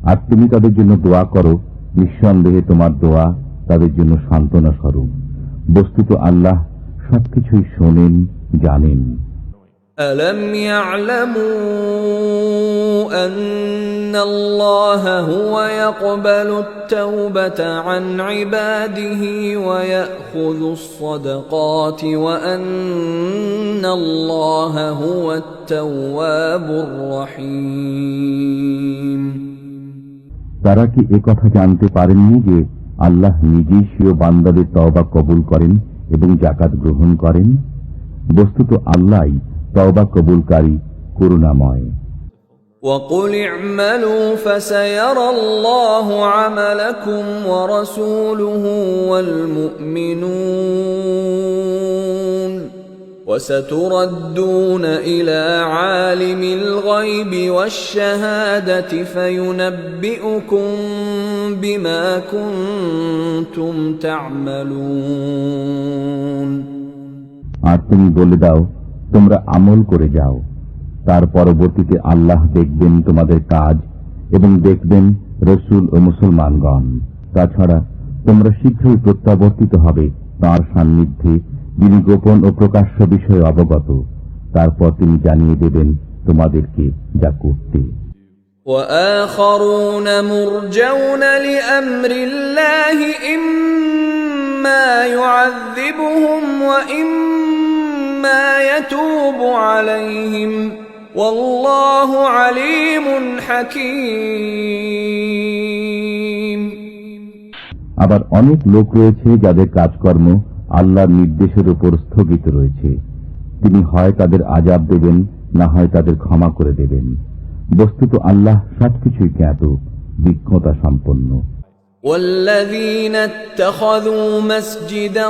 আর তুমি তাদের জন্য দোয়া করো, নিঃসন্দেহে তোমার দোয়া তাদের জন্য সান্ত্বনা স্বরূপ। বস্তুত আল্লাহ সবকিছুই শোনেন, জানেন। ألم يعلموا أن الله هو يقبل التوبة عن عباده ويأخذ الصدقات وأن الله هو التواب الرحيم؟ তারা কি একথা জানতে পারেননি যে আল্লাহ নিজেই স্বীয় বান্দাদের তওবা কবুল করেন এবং যাকাত গ্রহণ করেন? বস্তুত আল্লাহই তওবা কবুলকারী, করুণাময়। وَقُلِ اعْمَلُوا فَسَيَرَى اللَّهُ عَمَلَكُمْ وَرَسُولُهُ وَالْمُؤْمِنُونَ وَسَتُرَدُّونَ إِلَى عَالِمِ الْغَيْبِ وَالشَّهَادَةِ فَيُنَبِّئُكُم بِمَا كُنتُمْ تَعْمَلُونَ। আর তুমি বলে দাও, তোমরা আমল করে যাও, তার পরবর্তীতে আল্লাহ দেখবেন তোমাদের কাজ এবং দেখবেন রসুল ও মুসলমানগণ। তাছাড়া তোমরা শীঘ্রই প্রত্যাবর্তিত হবে তাঁর সান্নিধ্যে, যিনি গোপন ও প্রকাশ্য বিষয়ে অবগত। তারপর তিনি জানিয়ে দেবেন তোমাদেরকে যা করতে। وآخرون مرجون لأمر الله إما يعذبهم وإما يتوب عليهم والله عليم حكيم। আবার অনেক লোক রয়েছে যাদের কাজকর্ম আল্লাহর নির্দেশের উপর স্থগিত রয়েছে। তিনি হয় তাদের আযাব দেবেন, না হয় তাদের ক্ষমা করে দেবেন। বস্তুত আল্লাহ সবকিছুই জ্ঞাত, বিজ্ঞতা সম্পন্ন। والذين اتخذوا مسجدا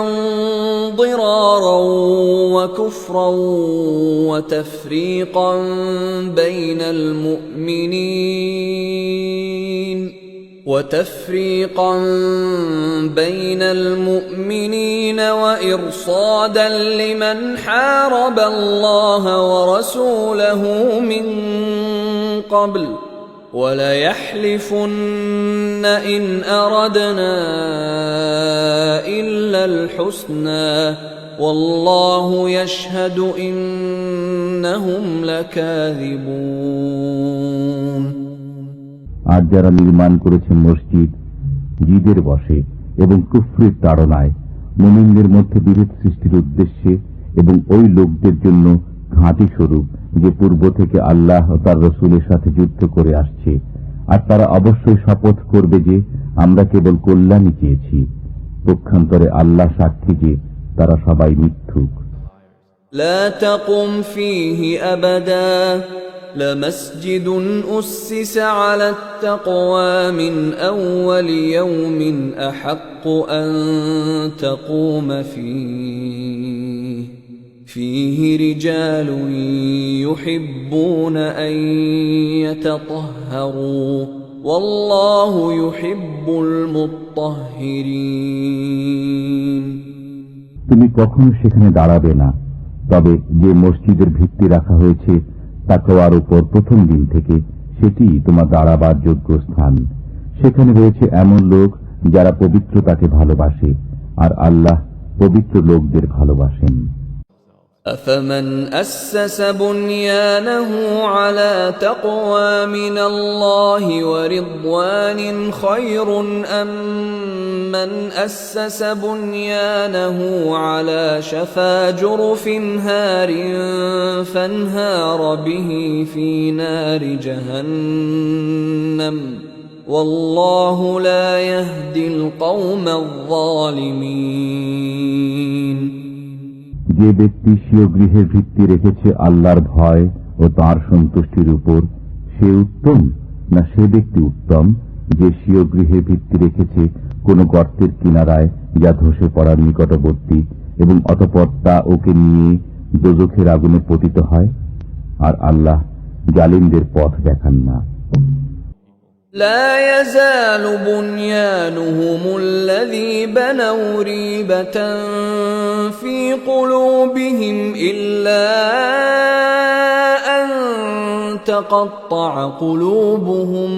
ضرارا وكفرا وتفريقا بين المؤمنين وتفريقا بين المؤمنين وإرصادا لمن حارب الله ورسوله من قبل وليحلفن إن أردنا إلا الحسنى والله يشهد إنهم لكاذبون আর যারা নির্মাণ করেছে মসজিদ জিদের বশে এবং কুফরের তাড়নায় মুমিনদের মধ্যে বিভেদ সৃষ্টির উদ্দেশ্যে এবং ওই লোকদের জন্য ঘাঁটি স্বরূপ যে পূর্ব থেকে আল্লাহ ও তার রসুলের সাথে যুদ্ধ করে আসছে, আর তারা অবশ্যই শপথ করবে যে আমরা কেবল কল্যাণই চেয়েছি। পক্ষান্তরে আল্লাহ সাক্ষী যে তারা সবাই মিথ্যুক। لا تقم فيه أبدا لمسجد أسس على التقوى من أول يوم أحق أن تقوم فيه رجال يحبون أن يتطهروا والله يحب المطهرين তুমি কখনো সেখানে দাঁড়াবে না, তবে যে মসজিদের ভিত্তি রাখা হয়েছে তাকওয়ার উপর প্রথম দিন থেকে, সেটি তোমার দাঁড়াবার যোগ্য স্থান। সেখানে রয়েছে এমন লোক যারা পবিত্রতাকে ভালোবাসে, আর আল্লাহ পবিত্র লোকদের ভালোবাসেন। أفمن أسس بنيانه على تقوى من الله ورضوان خير أم من أسس بنيانه على شفا جرف هار فانهار به في نار جهنم والله لا يهدي القوم الظالمين যে ব্যক্তি স্বীয় গৃহের ভিত্তি রেখেছে আল্লাহর ভয় ও তাঁর সন্তুষ্টির উপর, সে উত্তম না সে ব্যক্তি উত্তম যে স্বীয় গৃহের ভিত্তি রেখেছে কোন গর্তের কিনারায় যা ধসে পড়ার নিকটবর্তী এবং অতঃপর তা ওকে নিয়ে দোজখের আগুনে পতিত হয়, আর আল্লাহ জালিমদের পথ দেখান না। لا يزال بنيانهم الذي بنوا ريبة في قلوبهم إلا أن تقطع قلوبهم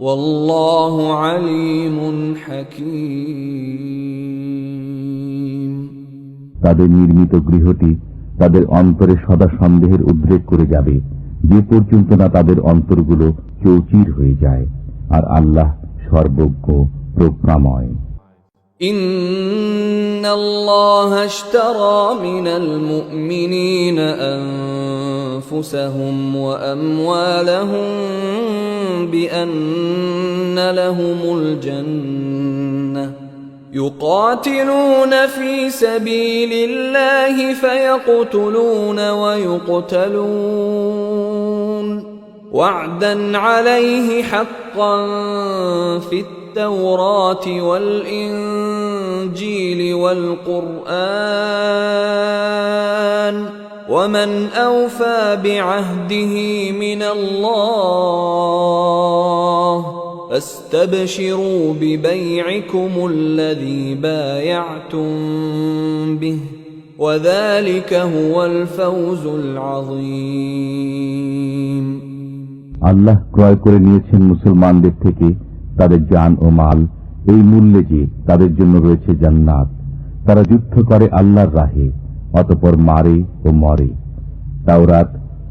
والله عليم حكيم তাদের নির্মিত গৃহটি তাদের অন্তরে সদা সন্দেহের উদ্রেক করে যাবে, যে পর্যন্ত না তাদের অন্তরগুলো চৌচির হয়ে যায়, আর আল্লাহ সর্বজ্ঞ প্রজ্ঞাময়। إن الله اشترى من المؤمنين أنفسهم وأموالهم بأن لهم الجنة يقاتلون في سبيل الله فيقتلون ويقتلون وعدا عليه حقا في التوراة والإنجيل والقرآن ومن أوفى بعهده من الله فاستبشروا ببيعكم الذي بايعتم به وذلك هو الفوز العظيم আল্লাহ ক্রয় করে নিয়েছেন মুসলমানদের থেকে তাদের জান ও মাল এই মূল্যে যে তাদের জন্য রয়েছে জান্নাত। তারা যুদ্ধ করে আল্লাহর রাহে, অতঃপর মারে ও মরে। তাওরাত,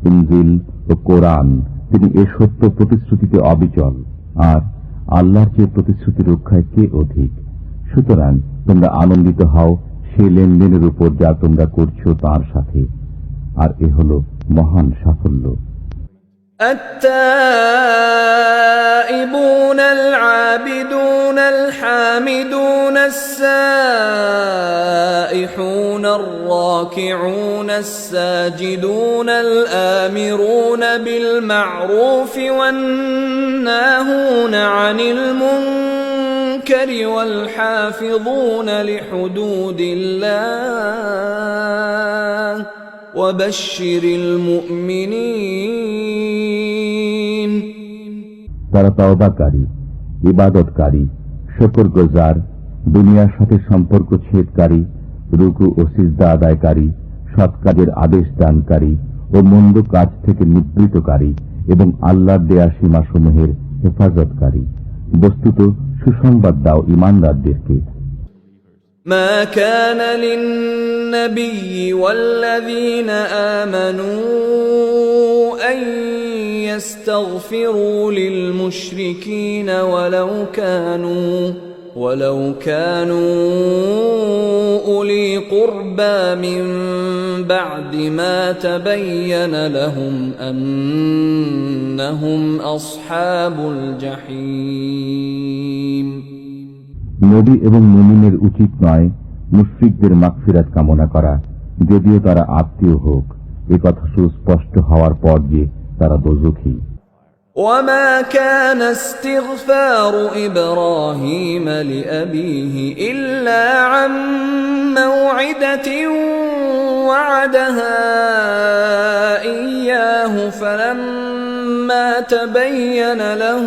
ইনজিল ও কোরআন তিনি এ সত্য প্রতিশ্রুতিতে অবিচল, আর আল্লাহর যে প্রতিশ্রুতি রক্ষায় কে অধিক। সুতরাং তোমরা আনন্দিত হও সে লেনদেনের উপর যা তোমরা করছো তার সাথে, আর এ হল মহান সাফল্য। التائبون العابدون الحامدون السائحون الراكعون الساجدون الآمرون بالمعروف والناهون عن المنكر والحافظون لحدود الله وبشر المؤمنين তারা তওবাকারী, ইবাদতকারী, শুকরগুজার, দুনিয়ার সাথে সম্পর্ক ছেদকারী, রুকু ও সিজদা আদায়কারী, সৎ কাজের আদেশ দানকারী ও মন্দ কাজ থেকে নিবৃতকারী এবং আল্লাহর দেয়া সীমাসমূহের হেফাজতকারী। বস্তুত সুসংবাদ দাও ঈমানদারদেরকে। ما كان للنبي والذين آمنوا أن يستغفروا للمشركين ولو كانوا أولي قربى من بعد ما تبين لهم أنهم أصحاب الجحيم। নবী এবং মুমিনের উচিত নয় মুশরিকদের মাগফিরাত কামনা করা, যদিও তারা আত্মীয় হোক, এ কথা সুস্পষ্ট হওয়ার পর যে তারা দোজখী। وما كان استغفار إبراهيم لأبيه إلا عن موعدة وعدها إياه فلما تبين له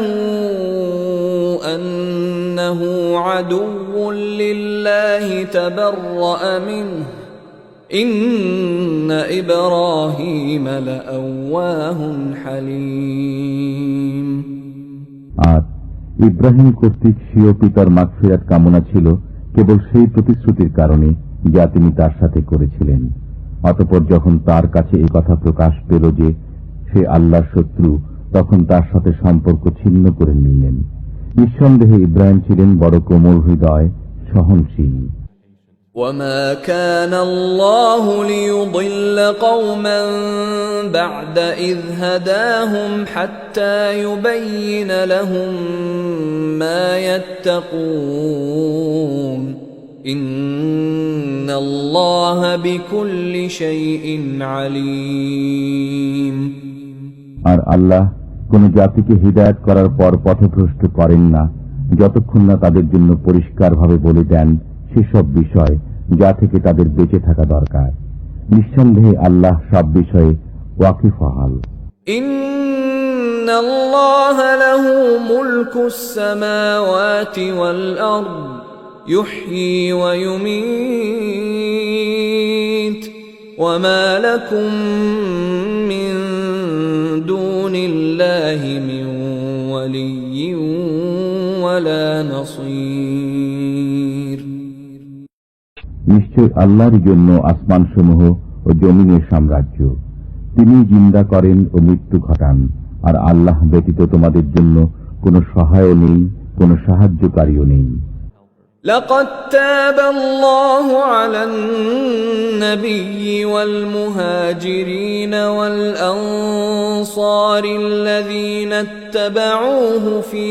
أنه عدو لله تبرأ منه إن إبراهيم لأواه حليم। আর ইব্রাহিম কর্তৃক স্বীয় পিতার মাগফিরাত কামনা ছিল কেবল সেই প্রতিশ্রুতির কারণে যা তিনি তার সাথে করেছিলেন। অতঃপর যখন তার কাছে এই কথা প্রকাশ পেল যে সে আল্লাহর শত্রু, তখন তার সাথে সম্পর্ক ছিন্ন করে নিলেন। নিঃসন্দেহে ইব্রাহিম ছিলেন বড় কোমল হৃদয়, সহনশীল। وما كان الله ليضل قوما بعد إذ هداهم حتى يبين لهم ما يتقون إن الله بكل شيء عليم। আর আল্লাহ কোন জাতিকে হিদায়াত করার পর পথভ্রষ্ট করেন না যতক্ষণ না তাদের জন্য পরিষ্কারভাবে বলে দেন সেসব বিষয় যা থেকে তাদের বেঁচে থাকা দরকার। নিঃসন্দেহে আল্লাহ সব বিষয়ে ওয়াকিফহাল। ইন্নাল্লাহা লাহু মুলকুস সামাওয়াতি ওয়াল আরদ ইউহয়ী ওয়া ইউমীত ওয়া মা লাকুম মিন দুনিল্লাহি মিন ওয়ালিয়্যিন ওয়ালা নাসীর। নিশ্চয় আল্লাহর জন্য আসমানসমূহ ও জমিনের সাম্রাজ্য। তিনি জিন্দা করেন ও মৃত্যু ঘটান, আর আল্লাহ ব্যতীত তোমাদের জন্য কোনো সহায় নেই, কোনো সাহায্যকারীও নেই। لقد تاب الله على النبي والمهاجرين والأنصار الذين اتبعوه في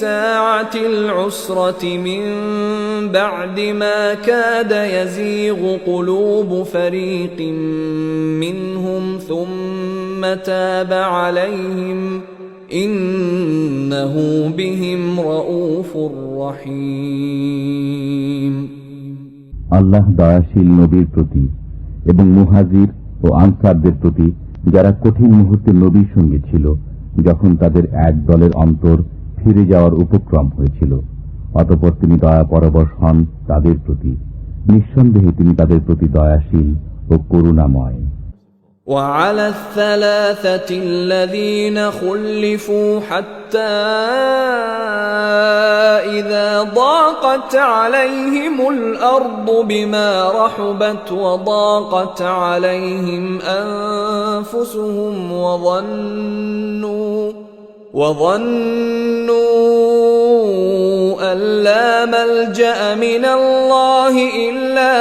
ساعة العسرة من بعد ما كاد يزيغ قلوب فريق منهم ثم تاب عليهم إنه بهم رؤوف رحيم। আল্লাহ দয়াশীল নবীর প্রতি এবং মুহাজির ও আনসারদের প্রতি যারা কঠিন মুহূর্তে নবীর সঙ্গে ছিল, যখন তাদের এক দলের অন্তর ফিরে যাওয়ার উপক্রম হয়েছিল, অতঃপর তিনি দয়া পরবশ হন তাদের প্রতি। নিঃসন্দেহে তিনি তাদের প্রতি দয়াশীল ও করুণাময়। وعلى الثلاثة الذين خلفوا حتى إذا ضاقت عليهم الأرض بما رحبت وضاقت عليهم أنفسهم وظنوا أن لا ملجأ من الله إلا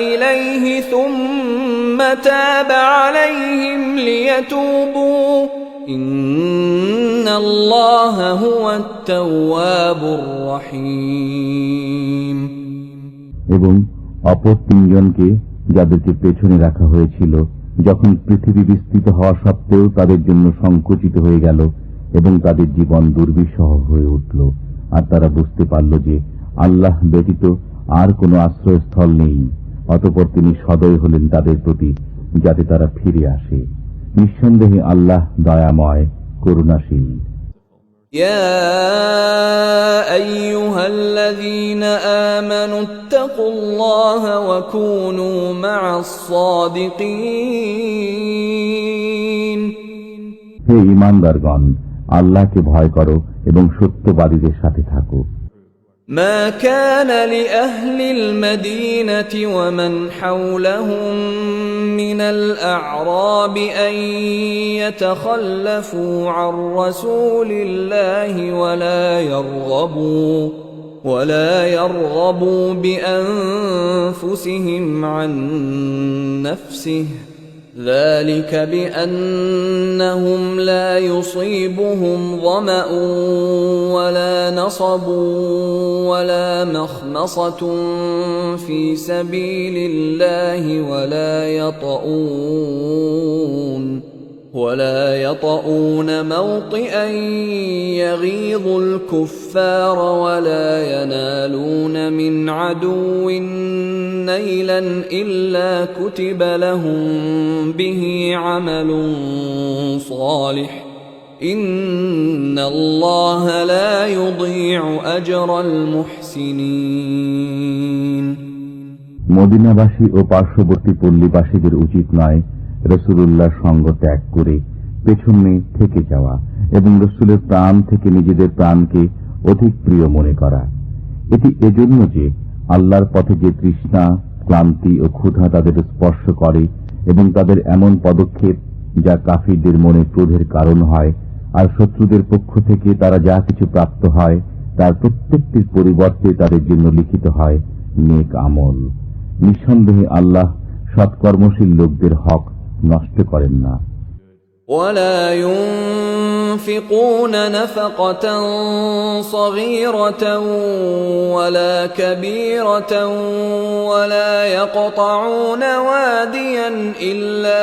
إليه ثم تاب عليهم ليتوبوا إن الله هو التواب الرحيم। এবং অপর তিনজনকে যাদেরকে পেছনে রাখা হয়েছিল, যখন পৃথিবী বিস্তৃত হওয়া সত্ত্বেও তাদের জন্য সংকুচিত হয়ে গেল এবং তাদের জীবন দুর্বিষহ হয়ে উঠল, আর তারা বুঝতে পারল যে আল্লাহ ব্যতীত আর কোনো আশ্রয়স্থল নেই, অতঃপর তিনি সদয় হলেন তাদের প্রতি যাতে তারা ফিরে আসে। নিঃসন্দেহে আল্লাহ দয়াময়, করুণাশীল। يا أيها الذين آمنوا اتقوا الله وكونوا مع الصادقين হে ঈমানদারগণ, আল্লাহকে ভয় করো এবং সত্যবাদীদের সাথে থাকো। ما كان لأهل المدينة ومن حولهم من الأعراب أن يتخلفوا عن رسول الله ولا يرغبوا بأنفسهم عن نفسه ذلك بأنهم لا يصيبهم ظمأ ولا نصب ولا مخمصة في سبيل الله ولا يطؤون موطئا يغيظ الكفار ولا ينالون من عدو نيلا إلا كتب لهم به عمل صالح إن الله لا يضيع أجر المحسنين মদিনাবাসী ও পার্শ্ববর্তী পল্লীবাসীদের উচিত নয় রাসূলুল্লাহ সঙ্গ ত্যাগ করে পেছনে থেকে যাওয়া এবং রাসূলের প্রাণ থেকে নিজেদের প্রাণকে অধিক প্রিয় মনে করা। এটি এজন্য যে আল্লাহর পথে যে তৃষ্ণা, ক্লান্তি ও ক্ষুধা তাদের স্পর্শ করে এবং তাদের এমন পদক্ষেপ যা কাফিরদের মনে ক্রোধের কারণ হয়, আর শত্রুদের পক্ষ থেকে তারা যা কিছু প্রাপ্ত হয় তার প্রত্যেকটির পরিবর্তে তাদের জন্য লিখিত হয় নেক আমল। নিঃসন্দেহে আল্লাহ সৎকর্মশীল লোকদের হক নষ্ট করেন না। ولا ينفقون نفقة صغيرة ولا كبيرة ولا يقطعون واديا إلا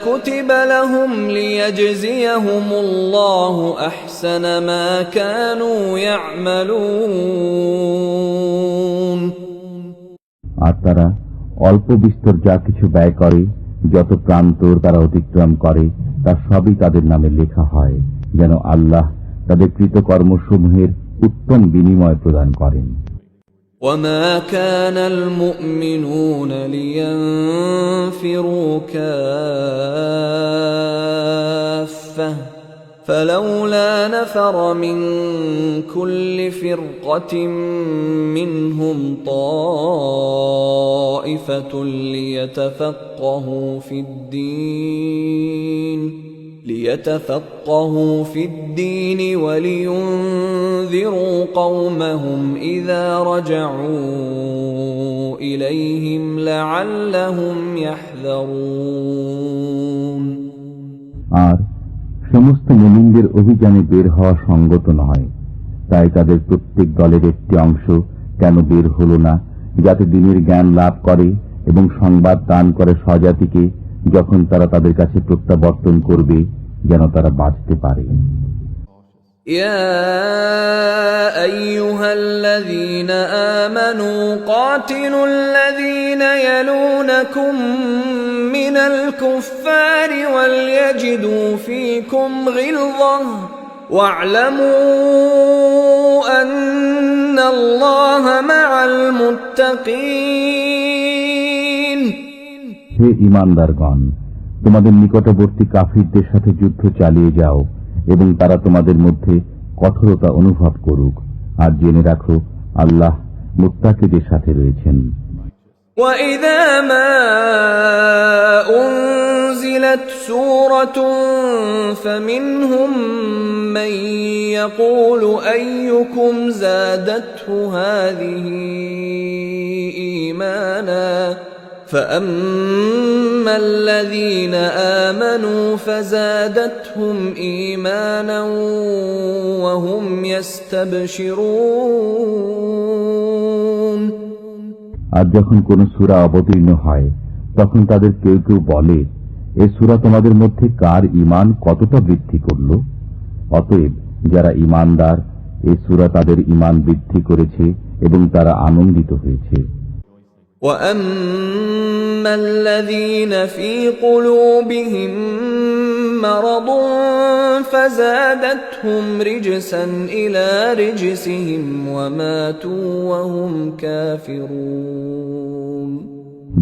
كتب لهم ليجزيهم الله أحسن ما كانوا يعملون আর তারা অল্প বিস্তর যা কিছু ব্যয় করে, যত প্রান্তর তারা অতিক্রম করে, তা সবই তাদের নামে লেখা হয়, যেন আল্লাহ তাদের কৃতকর্মসমূহের উত্তম বিনিময় প্রদান করেন। وما كان المؤمنون لينفروا كافة فلولا نفر من كل فرقة منهم طائفة ليتفقهوا في الدين ولينذروا قومهم إذا رجعوا إليهم لعلهم يحذرون আর সমস্ত মুমিনদের অভিযানে বের হওয়া সঙ্গত নয়, তাই তাদের প্রত্যেক দলের একটি অংশ কেন বের হল না, যাতে দিনের জ্ঞান লাভ করে এবং সংবাদ দান করে স্বজাতিকে যখন তারা তাদের কাছে প্রত্যাবর্তন করবে, যেন তারা বাঁচতে পারে। يا أيها الذين آمنوا قاتلوا الذين يلونكم من الكفار وليجدوا فيكم غلظة واعلموا أن الله مع المتقين হে ঈমানদারগণ, তোমাদের নিকটবর্তী কাফিরদের সাথে যুদ্ধ চালিয়ে যাও এবং তারা তোমাদের মধ্যে কঠোরতা অনুভব করুক, আর জেনে রাখো আল্লাহ মুত্তাকিদের সাথে রয়েছেন। وَإِذَا مَا أُنزِلَتْ سُورَةٌ فَمِنْهُم مَّن يَقُولُ أَيُّكُمْ زَادَتْهُ هَٰذِهِ إِيمَانًا فَأَمَّا الَّذِينَ آمَنُوا فَزَادَتْهُمْ إِيمَانًا وَهُمْ يَسْتَبْشِرُونَ আর যখন কোন সূরা অবতীর্ণ হয় তখন তাদের কেউ কেউ বলে, এ সূরা তোমাদের মধ্যে কার ঈমান কতটা বৃদ্ধি করল? অতএব যারা ঈমানদার, এ সূরা তাদের ঈমান বৃদ্ধি করেছে এবং তারা আনন্দিত হয়েছে। وأما الذين في قلوبهم مرض فزادتهم رجسا إلى رجسهم وماتوا وهم كافرون।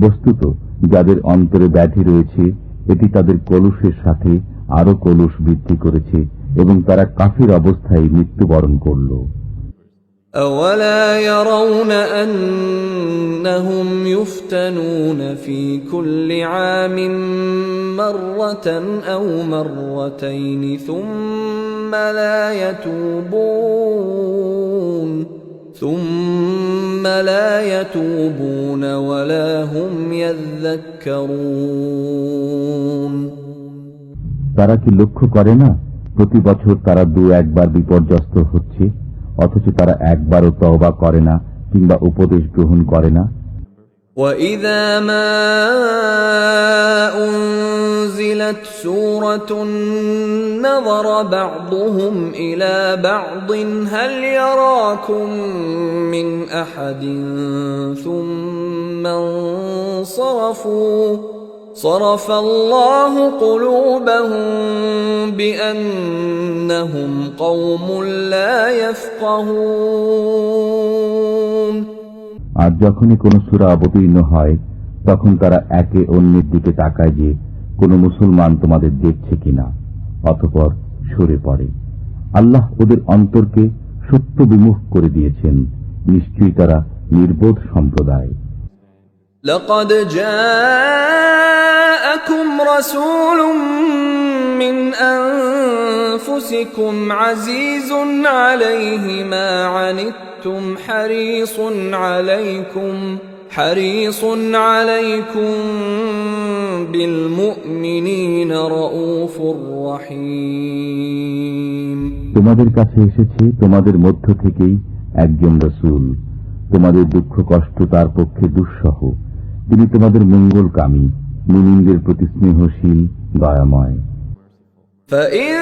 বস্তুত যাদের অন্তরে ব্যাধি রয়েছে এটি তাদের কলুষের সাথে আরো কলুষ বৃদ্ধি করেছে এবং তারা কাফির অবস্থায় মৃত্যুবরণ করল। أولا يرون أنهم يفتنون في كل عام مرة أو مرتين ثم لا يتوبون ولا هم يذكرون। তারা কি লক্ষ্য করে না প্রতি বছর তারা 2-1 বিপর্যস্ত হচ্ছে, অথচ তারা একবারও তওবা করে না কিংবা উপদেশ গ্রহণ করে না। وَإِذَا مَا أُنْزِلَتْ سُورَةٌ نَظَرَ بَعْضُهُمْ إِلَى بَعْضٍ هَلْ يَرَاكُمْ مِنْ أَحَدٍ ثُمَّ انصَرَفُوا صَرَفَ اللَّهُ قُلُوبَهُمْ بِأَنَّهُمْ قَوْمٌ لَا يَفْقَهُونَ। আর যখনই কোন সূরা অবতীর্ণ হয় তখন তারা একে অন্যের দিকে তাকায় যে কোন মুসলমান তোমাদের দেখছে কিনা, অতঃপর সরে পড়ে। আল্লাহ ওদের অন্তরকে সত্য বিমুখ করে দিয়েছেন, নিশ্চয়ই তারা নির্বোধ সম্প্রদায়। لقد جاءكم رسول من أنفسكم عزيز عليه ما عنتم حريص عليكم بالمؤمنين رؤوف رحيم। তোমাদের কাছে এসেছে তোমাদের মধ্য থেকেই একজন রাসূল, তোমাদের দুঃখ কষ্ট তার পক্ষে দুঃসহ, তিনি তোমাদের মঙ্গলকামী, মুমিনদের প্রতি স্নেহশীল, দয়াময়। فإن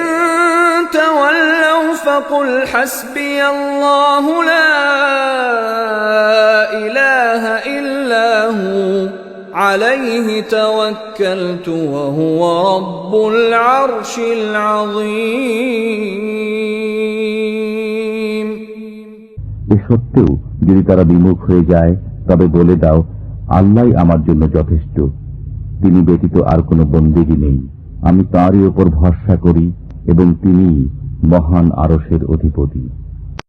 تولوا فقل حسبي الله لا إله إلا هو عليه توكلت وهو رب العرش العظيم। এ সত্ত্বেও যদি তারা বিমুখ হয়ে যায় তবে বলে দাও, আল্লাহই আমার জন্য যথেষ্ট, তিনি ব্যতীত আর কোনো বন্দেগী নেই, আমি তাঁরই উপর ভরসা করি এবং তিনি মহান আরশের অধিপতি।